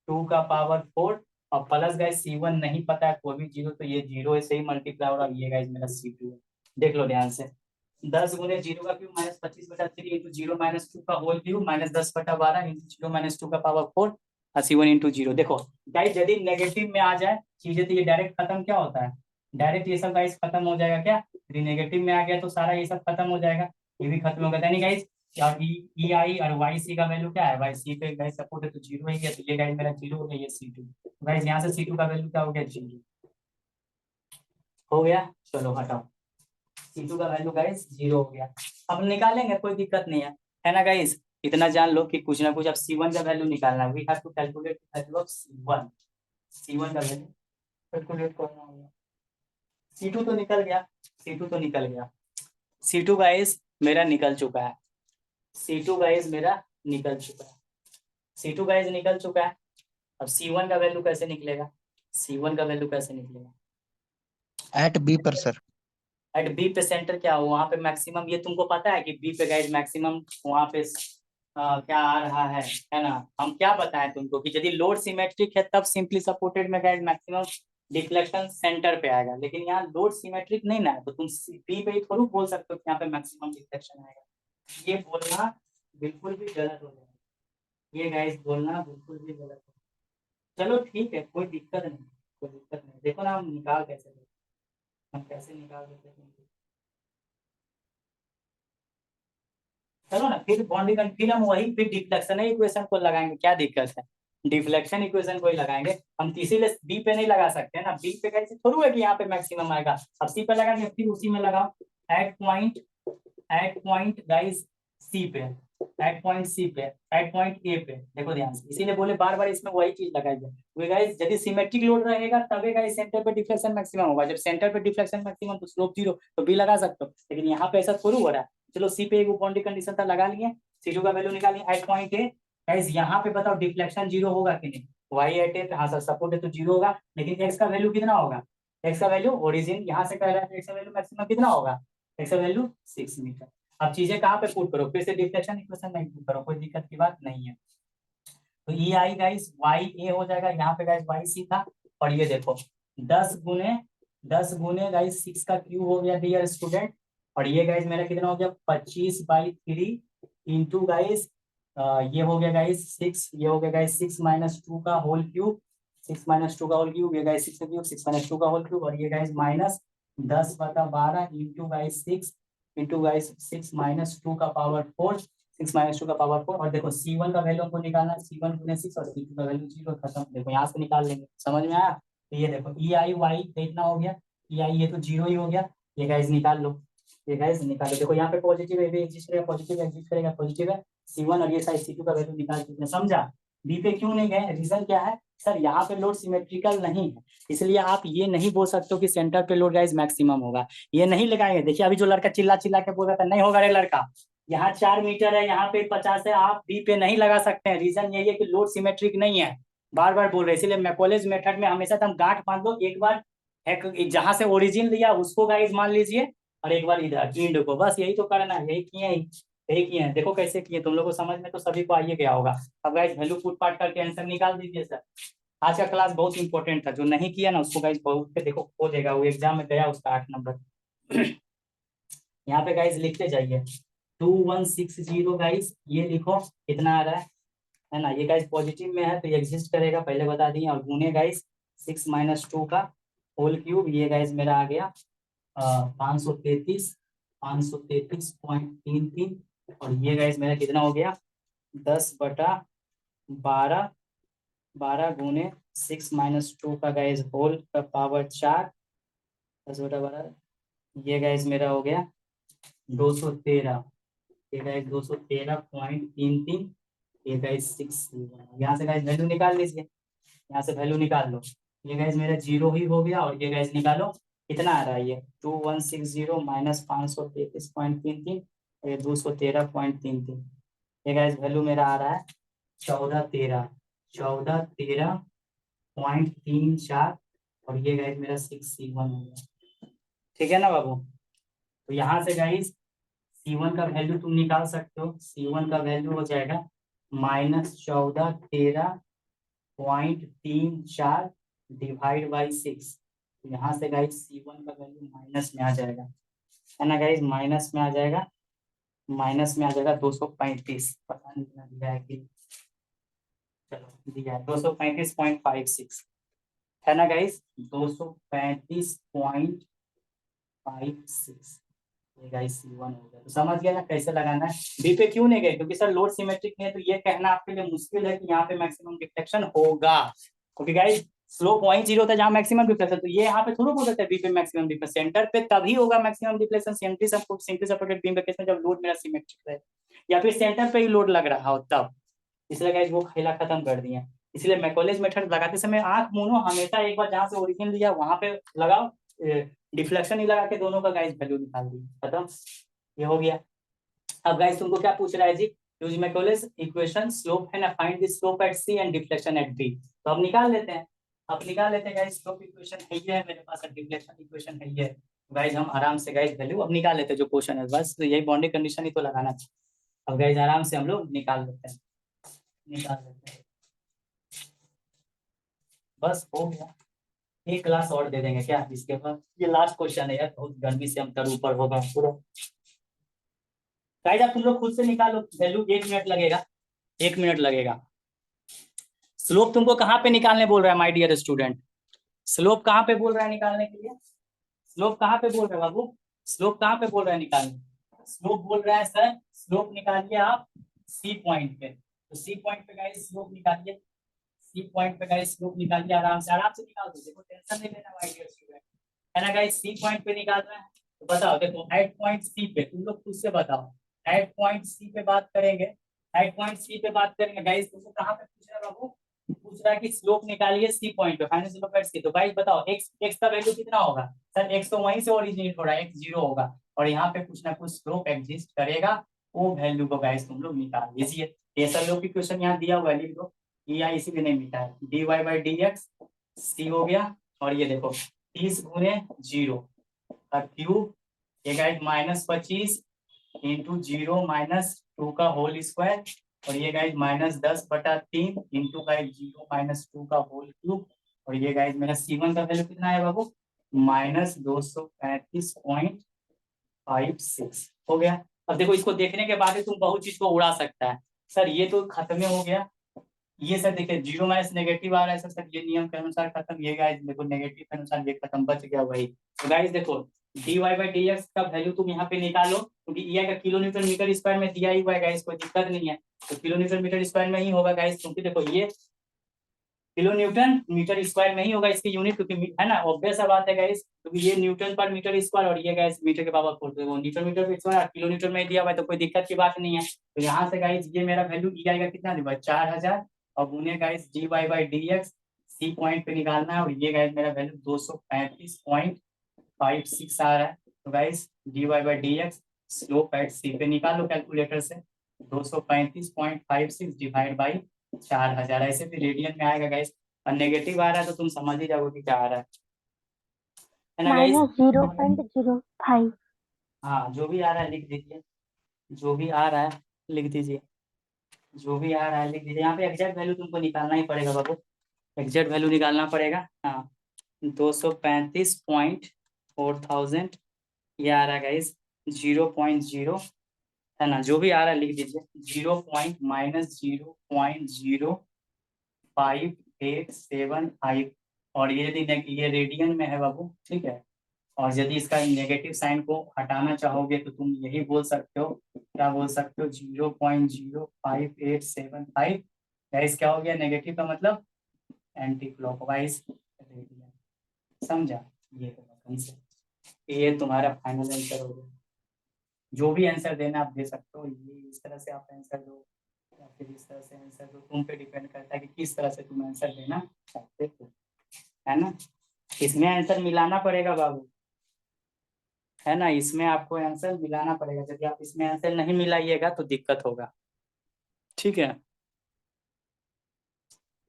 2 का पावर 4 और प्लस गाइस C1 नहीं पता है कोई भी जीरो, तो ये जीरो से ही मल्टीप्लाई हो रहा है, ये गाइस मेरा C2 है। देख लो ध्यान से 10 गुने 0 का क्यूब माइनस 25/3 इंटू 0 माइनस 2 का whole cube minus 10/12 into 0 minus 2 का पावर 4 और C1 इंटू 0। देखो गाइस यदि नेगेटिव में आ जाए चीजें तो ये डायरेक्ट खत्म क्या होता है, डायरेक्ट ये सब गाइस खत्म हो जाएगा क्या, यदि नेगेटिव में आ गया तो सारा ये सब खत्म हो जाएगा, ये भी खत्म होगा नहीं गाइस। और EI और YC का वैल्यू क्या है, YC पे गाइस सपोर्ट है तो 0 ही है, तो ये गाइस मेरा 0 हो गया, ये C2 गाइस यहाँ से C2 का वैल्यू क्या हो गया 0 हो गया। चलो हटाओ C2 का वैल्यू गाइस 0 हो गया, अब निकालेंगे कोई दिक्कत नहीं है ना गाइस। इतना जान लो कि कुछ ना कुछ अब C1 का वैल्यू निकालना है, we have to calculate the value of C1 का वैल्यू कैलकुलेट करना होगा। C2 तो निकल गया, C2 तो निकल गया, C2 गाइस मेरा निकल चुका है, C2 गाइस मेरा निकल चुका है, C2 गाइस निकल चुका है। अब C1 का वैल्यू कैसे निकलेगा, C1 का वैल्यू कैसे निकलेगा एट बी पर सर। एट बी पे सेंटर क्या हो वहां पे मैक्सिमम, ये तुमको पता है कि बी पे गाइस मैक्सिमम वहां पे क्या आ रहा है ना। हम क्या बताएं तुमको कि यदि लोड सिमेट्रिक है तब सिंपली सपोर्टेड में गाइस मैक्सिमम डिफ्लेक्शन सेंटर पे आएगा, लेकिन यहाँ लोड सिमेट्रिक नहीं ना है तो तुम बी पे ही थोड़ा बोल सकते हो कि यहाँ पे मैक्सिमम डिफ्लेक्शन आएगा, ये बोलना बिल्कुल भी गलत हो जाएगा, ये गाइस बोलना बिल्कुल भी गलत है। चलो ठीक है कोई दिक्कत नहीं, कोई दिक्कत नहीं, देखो ना हम निकाल कैसे देते, हम कैसे निकाल देते हैं। चलो ना फिर बॉन्डिंग फिर हम वही फिर डिफ्लेक्शन इक्वेशन को लगाएंगे, क्या दिक्कत है, डिफ्लेक्शन इक्वेशन को ही लगाएंगे हम, इसीलिए बी पे नहीं लगा सकते हैं ना, बी पे कैसे थोड़ा है कि यहाँ पे मैक्सिमम आएगा, अब सी पे लगाएंगे फिर उसी में लगाओ एट पॉइंट गाइस सी पे, एट पॉइंट सी पे, एट पॉइंट ए पे, देखो ध्यान से, इसीलिए बोले बार बार इसमें वही चीज लगाइए गाइस, यदि सिमेट्रिक लोड रहेगा तबे गाइस सेंटर पे डिफ्लेक्शन मैक्सिमम होगा, जब सेंटर पे डिफ्लेक्शन मैक्सिमम तो स्लोप 0 तो बी लगा सकते हो, लेकिन यहाँ पे ऐसा थोड़ा हो रहा है। चलो सी पे एक बाउंड्री कंडीशन था लगा लिए, C2 का वैल्यू निकालिए एट पॉइंट ए, गाइस यहाँ पे बताओ डिफ्लेक्शन 0 होगा कि नहीं, वाई एट ए पे हाँ सर सपोर्ट है तो 0 होगा, लेकिन एक्स का वैल्यू कितना होगा, एक्स का वैल्यू ओरिजिन यहाँ से कह रहा है, एक्स का वैल्यू मैक्सिमम कितना होगा, एक्स का वैल्यू 6 मीटर। अब चीजें कहाँ पे पुट करो, फिर से डिफ्लेक्शन इक्वेशन में पुट करो, कोई दिक्कत की बात नहीं है। तो ई आई गाइस वाई ए हो जाएगा, यहाँ पे गाइस वाई सी था, और ये देखो 10 गुने गाइस 6 का क्यूब हो गया डियर स्टूडेंट, और ये गाइस मेरा कितना हो गया 25/3 इंटू गाइस ये हो गया गाइस 6, ये हो गया गाइस 6 माइनस 2 का होल क्यूब, 6 माइनस 2 का होल क्यूब, ये गाइस 6 का क्यूब 6 माइनस 2 का होल क्यूब, और ये guys minus 10/12 into guys 6 into guys 6 minus 2 का पावर 4, 6 माइनस 2 का पावर 4, और देखो C1 का वैल्यू हमको निकालना है, C1 गुने 6 और C2 का वैल्यू 0 खत्म, देखो यहाँ से निकाल लेंगे, समझ में आया। तो ये देखो EIY कितना हो गया, EI ये तो 0 ही हो गया, ये गाइस निकाल लो, ये गाइस निकालो, देखो यहाँ पे पॉजिटिव है, भी एग्जिस्ट करेगा, पॉजिटिव एग्जिस्ट करेगा, पॉजिटिव है C1 और ये साइड C2 का वैल्यू निकाल चुके हैं, समझा। बी पे क्यों नहीं गए, रीजन क्या है सर, यहाँ पे लोड सिमेट्रिकल नहीं है, इसलिए आप ये नहीं बोल सकते हो कि सेंटर पे लोड गाइस मैक्सिमम होगा, ये नहीं लगाएंगे। देखिए अभी जो लड़का चिल्ला चिल्ला के बोल रहा था नहीं होगा रे लड़का, यहाँ 4 मीटर है, यहाँ पे 50 है, आप बी पे नहीं लगा सकते हैं, रीजन यही है कि लोड सिमेट्रिक नहीं है, बार बार बोल रहे, इसीलिए मैकोलेज मेथड में हमेशा तुम गांठ बांध दो, एक बार जहां से ओरिजिन लिया उसको गाइस मान लीजिए, और एक बार इधर इंड को, बस यही तो करना है, यही किए हैं, देखो कैसे किए, तुम लोग को समझ में तो सभी को आइए गया होगा। अब गाइस वैल्यू पुट पाट करके आंसर निकाल दीजिए सर, आज का क्लास बहुत इंपॉर्टेंट था, जो नहीं किया ना उसको गाइस बहुत देखो हो देगा, वो एग्जाम में गया उसका 8 नंबर। यहाँ पे गाइस लिखते जाइए 2160 गाइस, ये लिखो कितना आ रहा है ना, ये गाइस पॉजिटिव में है तो ये एग्जिस्ट करेगा, पहले बता दिए, और गुने गाइस 6 माइनस 2 का होल क्यूब, ये गाइस मेरा आ गया 533.33, और ये गाइस मेरा कितना हो गया 10/12, 12 गुने 6 माइनस 2 का गाइस होल का पावर 4, 10/12, ये गाइस मेरा हो गया 213, ये गाइस 213.33, ये गाइस 6, यहाँ से गाइस वैल्यू निकाल लीजिए, यहाँ से वैल्यू निकाल लो, ये गाइस मेरा 0 ही हो गया, और ये गाइस निकालो कितना आ रहा है ये 2160 माइनस 533.33 और ये 213.33। ये गाइस वैल्यू मेरा आ रहा है 1413.34 और ये गाइस मेरा 6C1 हो गया। ठीक है ना बाबू। तो यहाँ से गाइस C1 का वैल्यू तुम निकाल सकते हो। C1 का वैल्यू हो जाएगा -1413.34 डिवाइड बाई 6। यहाँ से गाइस C1 का वैल्यू माइनस में आ जाएगा, है ना गाइस, माइनस में आ जाएगा, 235। पता नहीं कितना दिया है कि, चलो दिया है 235.56, है ना गाइस, 235.56। ये गाइस C1 हो गया। तो समझ गया ना कैसे लगाना है। बी पे क्यों नहीं गए, क्योंकि सर लोड सिमेट्रिक नहीं है, तो ये कहना आपके लिए मुश्किल है कि यहाँ पे मैक्सिमम डिफ्लेक्शन होगा, क्योंकि गाइस स्लोप वही 0 था जहाँ मैक्सिमम डिफ्लेक्शन, तो ये यहाँ पे थोड़ा बोल सकते हैं बी पे मैक्सिमम डिफ्लेक्शन। सेंटर पे तभी होगा maximum deflection simply supported beam के केस में, जब लोड मेरा सिमेट्रिक है या फिर सेंटर पे ही लोड लग रहा हो तब। इसलिए गाइस वो खेला खत्म कर दिया। इसलिए मैकॉलेज मेथड लगाते समय आंख मूनो हमेशा एक बार जहाँ से ओरिजिन लिया वहां पे लगाओ, डिफ्लेक्शन ही लगा के दोनों का गाइस वैल्यू निकाल दी, खत्म। ये हो गया। अब गाइस तुमको क्या पूछ रहा है जी, यूज मैकॉलेज इक्वेशन, स्लोप है ना, find the slope at C and deflection at B. तो अब निकाल लेते हैं। अब निकाल लेते हैं गाइस, स्लोप इक्वेशन है ये है मेरे पास, डिफ्लेक्शन इक्वेशन है ये। गाइस हम आराम से गाइस वैल्यू अब निकाल लेते हैं, जो क्वेश्चन है बस तो यही बाउंड्री कंडीशन ही तो लगाना था। अब गाइस आराम से हम लोग निकाल लेते हैं, निकाल लेते हैं, बस हो गया। एक क्लास और दे देंगे क्या इसके बाद, ये लास्ट क्वेश्चन है यार, बहुत गर्मी से हम तर ऊपर होगा पूरा। गाइस आप तुम लोग खुद से निकालो वैल्यू, 1 मिनट लगेगा, 1 मिनट लगेगा। स्लोप तुमको कहाँ पे निकालने बोल रहा है माय डियर स्टूडेंट, स्लोप कहाँ पे बोल रहा है निकालने के लिए, स्लोप कहाँ पे बोल रहा है बाबू, स्लोप कहाँ पे बोल रहा है निकालने, स्लोप बोल रहा है सर, स्लोप निकालिए आप सी पॉइंट पे। तो सी पॉइंट पे गाइस स्लोप निकालिए, सी पॉइंट पे गाइस स्लोप निकालिए, आराम से निकाल दो, देखो टेंशन नहीं लेना माय डियर स्टूडेंट, है ना गाइस। सी पॉइंट पे निकाल रहा है तो बताओ, देखो एट पॉइंट सी पे तुम लोग खुद से बताओ, एट पॉइंट सी पे बात करेंगे, एट पॉइंट सी पे बात करेंगे गाइस। तुमको कहाँ पे पूछ रहा है बाबू, पूछ रहा है कि स्लोप निकालिए सी पॉइंट पे, फाइनल स्लोप एट सी। तो गाइस बताओ एक्स, एक्स का वैल्यू कितना होगा सर, एक्स तो वहीं से ओरिजिनेट हो रहा है, एक्स 0 होगा और यहाँ पे कुछ ना कुछ स्लोप एग्जिस्ट करेगा, वो वैल्यू को गाइस तुम लोग निकाल लीजिए। ये सर लोग की क्वेश्चन यहाँ दिया हुआ है, लिख दो, या इसी में नहीं मिटा है, dy बाई डी एक्स सी हो गया, और ये देखो 30 × 0 का क्यूब, ये गाइस -25 इंटू 0 - 2 का होल स्क्वायर, और ये गाइस -10/3 इंटू गाइस 0 - 2 का होल क्यूब, और ये गाइस मेरा C1 का वैल्यू कितना है बाबू, -235.56 हो गया। अब देखो इसको देखने के बाद तुम बहुत चीज को उड़ा सकता है, सर ये तो खत्म हो गया, ये सर देखिए 0 माइनस नेगेटिव आ रहा है सर, ये नियम के अनुसार खत्म, ये गाइस देखो नेगेटिव के अनुसार ये खत्म, बच गया वही। तो गाइस देखो dy बाई डी एक्स का वैल्यू तुम यहाँ पे निकालो, क्योंकि ई का किलो न्यूटन मीटर स्क्वायर में दिया ही हुआ है गाइस, कोई दिक्कत नहीं है, तो किलो न्यूटन मीटर स्क्वायर में ही होगा गाइस, क्योंकि देखो ये किलो न्यूटन मीटर स्क्वायर में ही होगा इसकी यूनिट, क्योंकि है ना, ऑब्वियस सा बात है गाइस, क्योंकि ये न्यूटन पर मीटर स्क्वायर और ये गाइस मीटर के पावर 4, तो newton metre square kilo newton में दिया हुआ है, तो कोई दिक्कत की बात नहीं है। तो यहाँ से गाइस ये मेरा वैल्यू ई आएगा कितना दिया 4000, और गुने guys dy by D X C point पे निकालना है, और ये गाइस मेरा वैल्यू 235.56 आ रहा है। तो guys dy by D X slope at C पे निकालो कैलकुलेटर से, 235.56 डिवाइड बाई 4000, ऐसे भी रेडियन में आएगा गाइस, और नेगेटिव आ रहा है तो तुम समझ ही जाओगे कि क्या आ रहा है ना गाइस। -0.05। हाँ जो भी आ रहा है लिख दीजिए, जो भी आ रहा है लिख दीजिए, जो भी आ रहा है लिख दीजिए। यहाँ पे एग्जैक्ट वैल्यू तुमको निकालना ही पड़ेगा बाबू, एग्जैक्ट वैल्यू निकालना पड़ेगा। हाँ 235.4000 ये आ रहा है गाइस 0.0, है ना, जो भी आ रहा है लिख दीजिए, 0.-0.5875, और ये यदि ये रेडियन में है बाबू, ठीक है, और यदि इसका नेगेटिव साइन को हटाना चाहोगे तो तुम यही बोल सकते हो, क्या बोल सकते हो, 0.05875, गाइस क्या हो गया, नेगेटिव का मतलब एंटी क्लॉकवाइज रेडियन, समझा। ये तो ये तुम्हारा फाइनल आंसर हो गया। जो भी आंसर देना आप दे सकते हो, ये इस तरह से आप आंसर दो या फिर इस तरह से आंसर दो, तुम पे डिपेंड करता है कि किस तरह से तुम आंसर देना चाहते हो, है ना। इसमें आंसर मिलाना पड़ेगा बाबू, है ना, इसमें आपको आंसर मिलाना पड़ेगा। यदि आप इसमें आंसर नहीं मिलाइएगा तो दिक्कत होगा, ठीक है।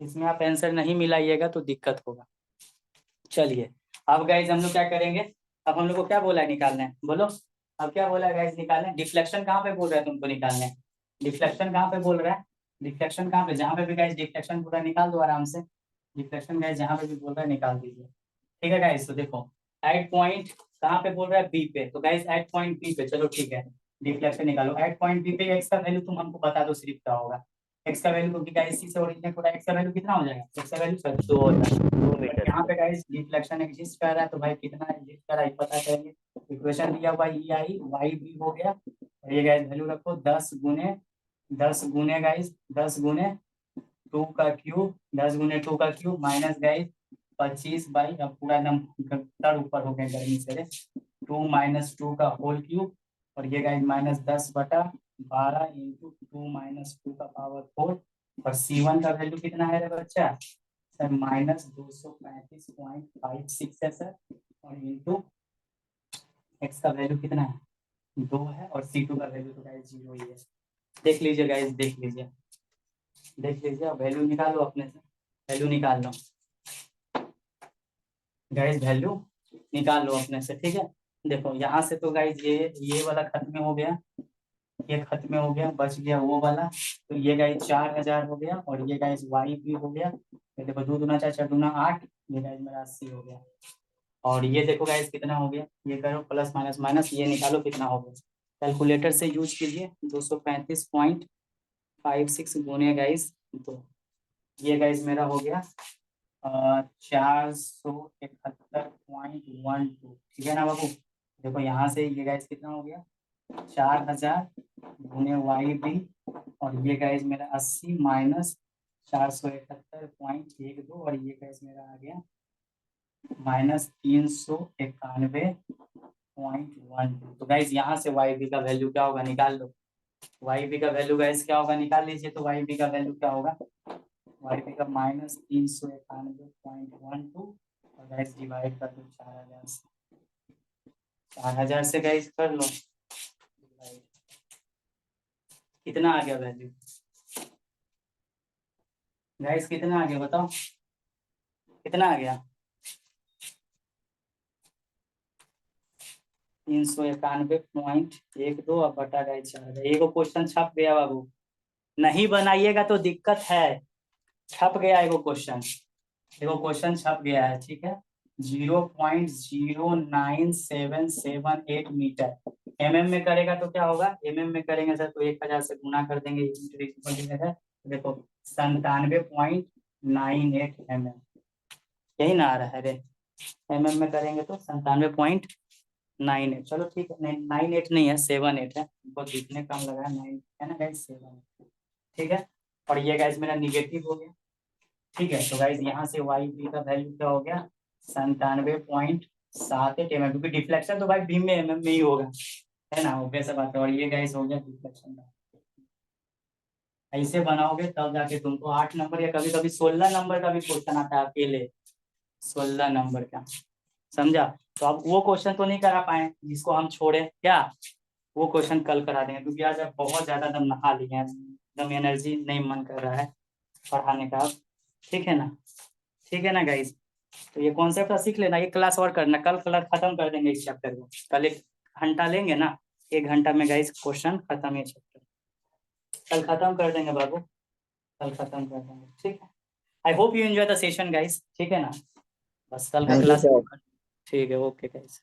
इसमें आप आंसर नहीं मिलाइएगा तो दिक्कत होगा। चलिए अब गाइज हम लोग क्या करेंगे, अब हम लोग को क्या बोला है निकालना है, बोलो अब क्या बोला है गाइज निकालना है। डिफ्लेक्शन कहाँ पे बोल रहा है तुमको निकालना है, डिफ्लेक्शन कहाँ पे बोल रहा है, डिफ्लेक्शन कहाँ पे, जहाँ पे भी गाइज डिफ्लेक्शन पूरा निकाल दो आराम से। डिफ्लेक्शन गाइज जहाँ पे भी बोल रहा है निकाल दीजिए, ठीक है गाइज। तो देखो एट पॉइंट कहाँ पे बोल रहा है, बी पे, तो गाइज एट पॉइंट बी पे, चलो ठीक है डिफ्लेक्शन निकालो। एट पॉइंट बी पे एक्स का वैल्यू तुम हमको बता दो सिर्फ क्या होगा, एक्स का वैल्यू, क्योंकि गाइज इसी से ओरिजिनेट हो रहा है, एक्स का वैल्यू कितना हो जाएगा, एक्स का वैल्यू 2 हो जाएगा। 2 मीटर यहाँ पे सर। गाइस डिफ्लेक्शन एग्जिस्ट कर रहा है, तो भाई कितना एग्जिस्ट कर रहा है पता करेंगे। इक्वेशन दिया हुआ ई आई वाई बी हो गया, और ये गाइस वैल्यू रखो 10 गुने गाइस 10 गुने 2 का क्यूब, 10 गुने 2 का क्यूब माइनस गाइस 25 बाई, अब पूरा एकदम ऊपर हो गया गर्मी से, 2 माइनस 2 का होल क्यूब, और ये गाइस माइनस 10/12 इंटू 2 माइनस 2 का पावर 4, और C1 का वैल्यू कितना है रे बच्चा सर, -235.56 है सर, और इंटू एक्स का वैल्यू कितना है 2 है, और C2 का वैल्यू तो गाइस 0 ही है। देख लीजिए गाइस, देख लीजिए वैल्यू निकालो अपने से, वैल्यू निकाल लो गाइस, वैल्यू निकाल लो अपने से, ठीक है। देखो यहाँ से तो गाइस ये वाला खत्म हो गया, ये खत्म हो गया, बच गया वो वाला, तो ये गाइस 4000 हो गया, और ये गाइस वाई भी हो गया, ये देखो 2 दूना 4 4 दूना 8, ये गाइस मेरा 80 हो गया। और ये देखो गाइस कितना हो गया, ये करो प्लस माइनस माइनस, ये निकालो कितना हो गया, कैलकुलेटर से यूज कीजिए, 235.56 गुने गाइस 2, ये गाइस मेरा हो गया 471.12, ठीक है ना बाबू। देखो यहाँ से ये गाइस कितना हो गया 4000 गुने वाई बी, और ये गाइस मेरा 80 माइनस 471.12, और ये गाइस मेरा आ गया -391.12। तो गाइस यहाँ से वाई बी का वैल्यू क्या होगा निकाल लो, वाई बी का वैल्यू गाइस क्या होगा निकाल लीजिए। तो वाई बी का वैल्यू क्या होगा, वाई बी का -391.12, और गाइस डिवाइड कर दो 4000 से गाइस कर लो divide। कितना आ गया वैल्यू गाइस, कितना आ गया बताओ, कितना आ गया 391.12 अब बटा गाइस 4000। एगो क्वेश्चन छप गया बाबू, नहीं बनाइएगा तो दिक्कत है, छप गया एगो क्वेश्चन छप गया है, ठीक है। 0.09778 मीटर, mm में करेगा तो क्या होगा, mm में करेंगे सर तो 1000 से गुना कर देंगे, देखो 97.98 mm, यही ना आ रहा है रे, mm में करेंगे तो 97.98, चलो ठीक है, नहीं 98 नहीं है 78 है, बहुत जितने कम लगा है 9 है ना गाइस 7, ठीक है। और ये गाइस मेरा निगेटिव हो गया, ठीक है। तो गाइस यहाँ से वाई बी का वैल्यू क्या हो गया 97.78 mm, क्योंकि डिफ्लेक्शन तो भाई बीम में mm में ही होगा, है ना, वो कैसे बात है। और ये गाइस हो गया डिफ्लेक्शन का, ऐसे बनाओगे तब जाके तुमको 8 नंबर या कभी कभी 16 नंबर का भी क्वेश्चन आता है अकेले, 16 नंबर का, समझा। तो अब वो क्वेश्चन तो नहीं करा पाए जिसको हम छोड़े क्या, वो क्वेश्चन कल करा देंगे, क्योंकि आज अब बहुत ज्यादा दम नहा लिए हैं, एकदम एनर्जी नहीं मन कर रहा है पढ़ाने का, ठीक है ना, ठीक है ना गाइस। तो ये कॉन्सेप्ट सीख लेना, ये क्लास और करना, कल खत्म कर देंगे इस चैप्टर को, कल 1 घंटा लेंगे ना, 1 घंटा में गाइस क्वेश्चन खत्म है चैप्टर, कल खत्म कर देंगे बाबू, कल खत्म कर देंगे, ठीक है। I hope you enjoy the session guys, ठीक है ना, बस कल का थैंक यू क्लास, सर। ठीक है, ओके गाइस।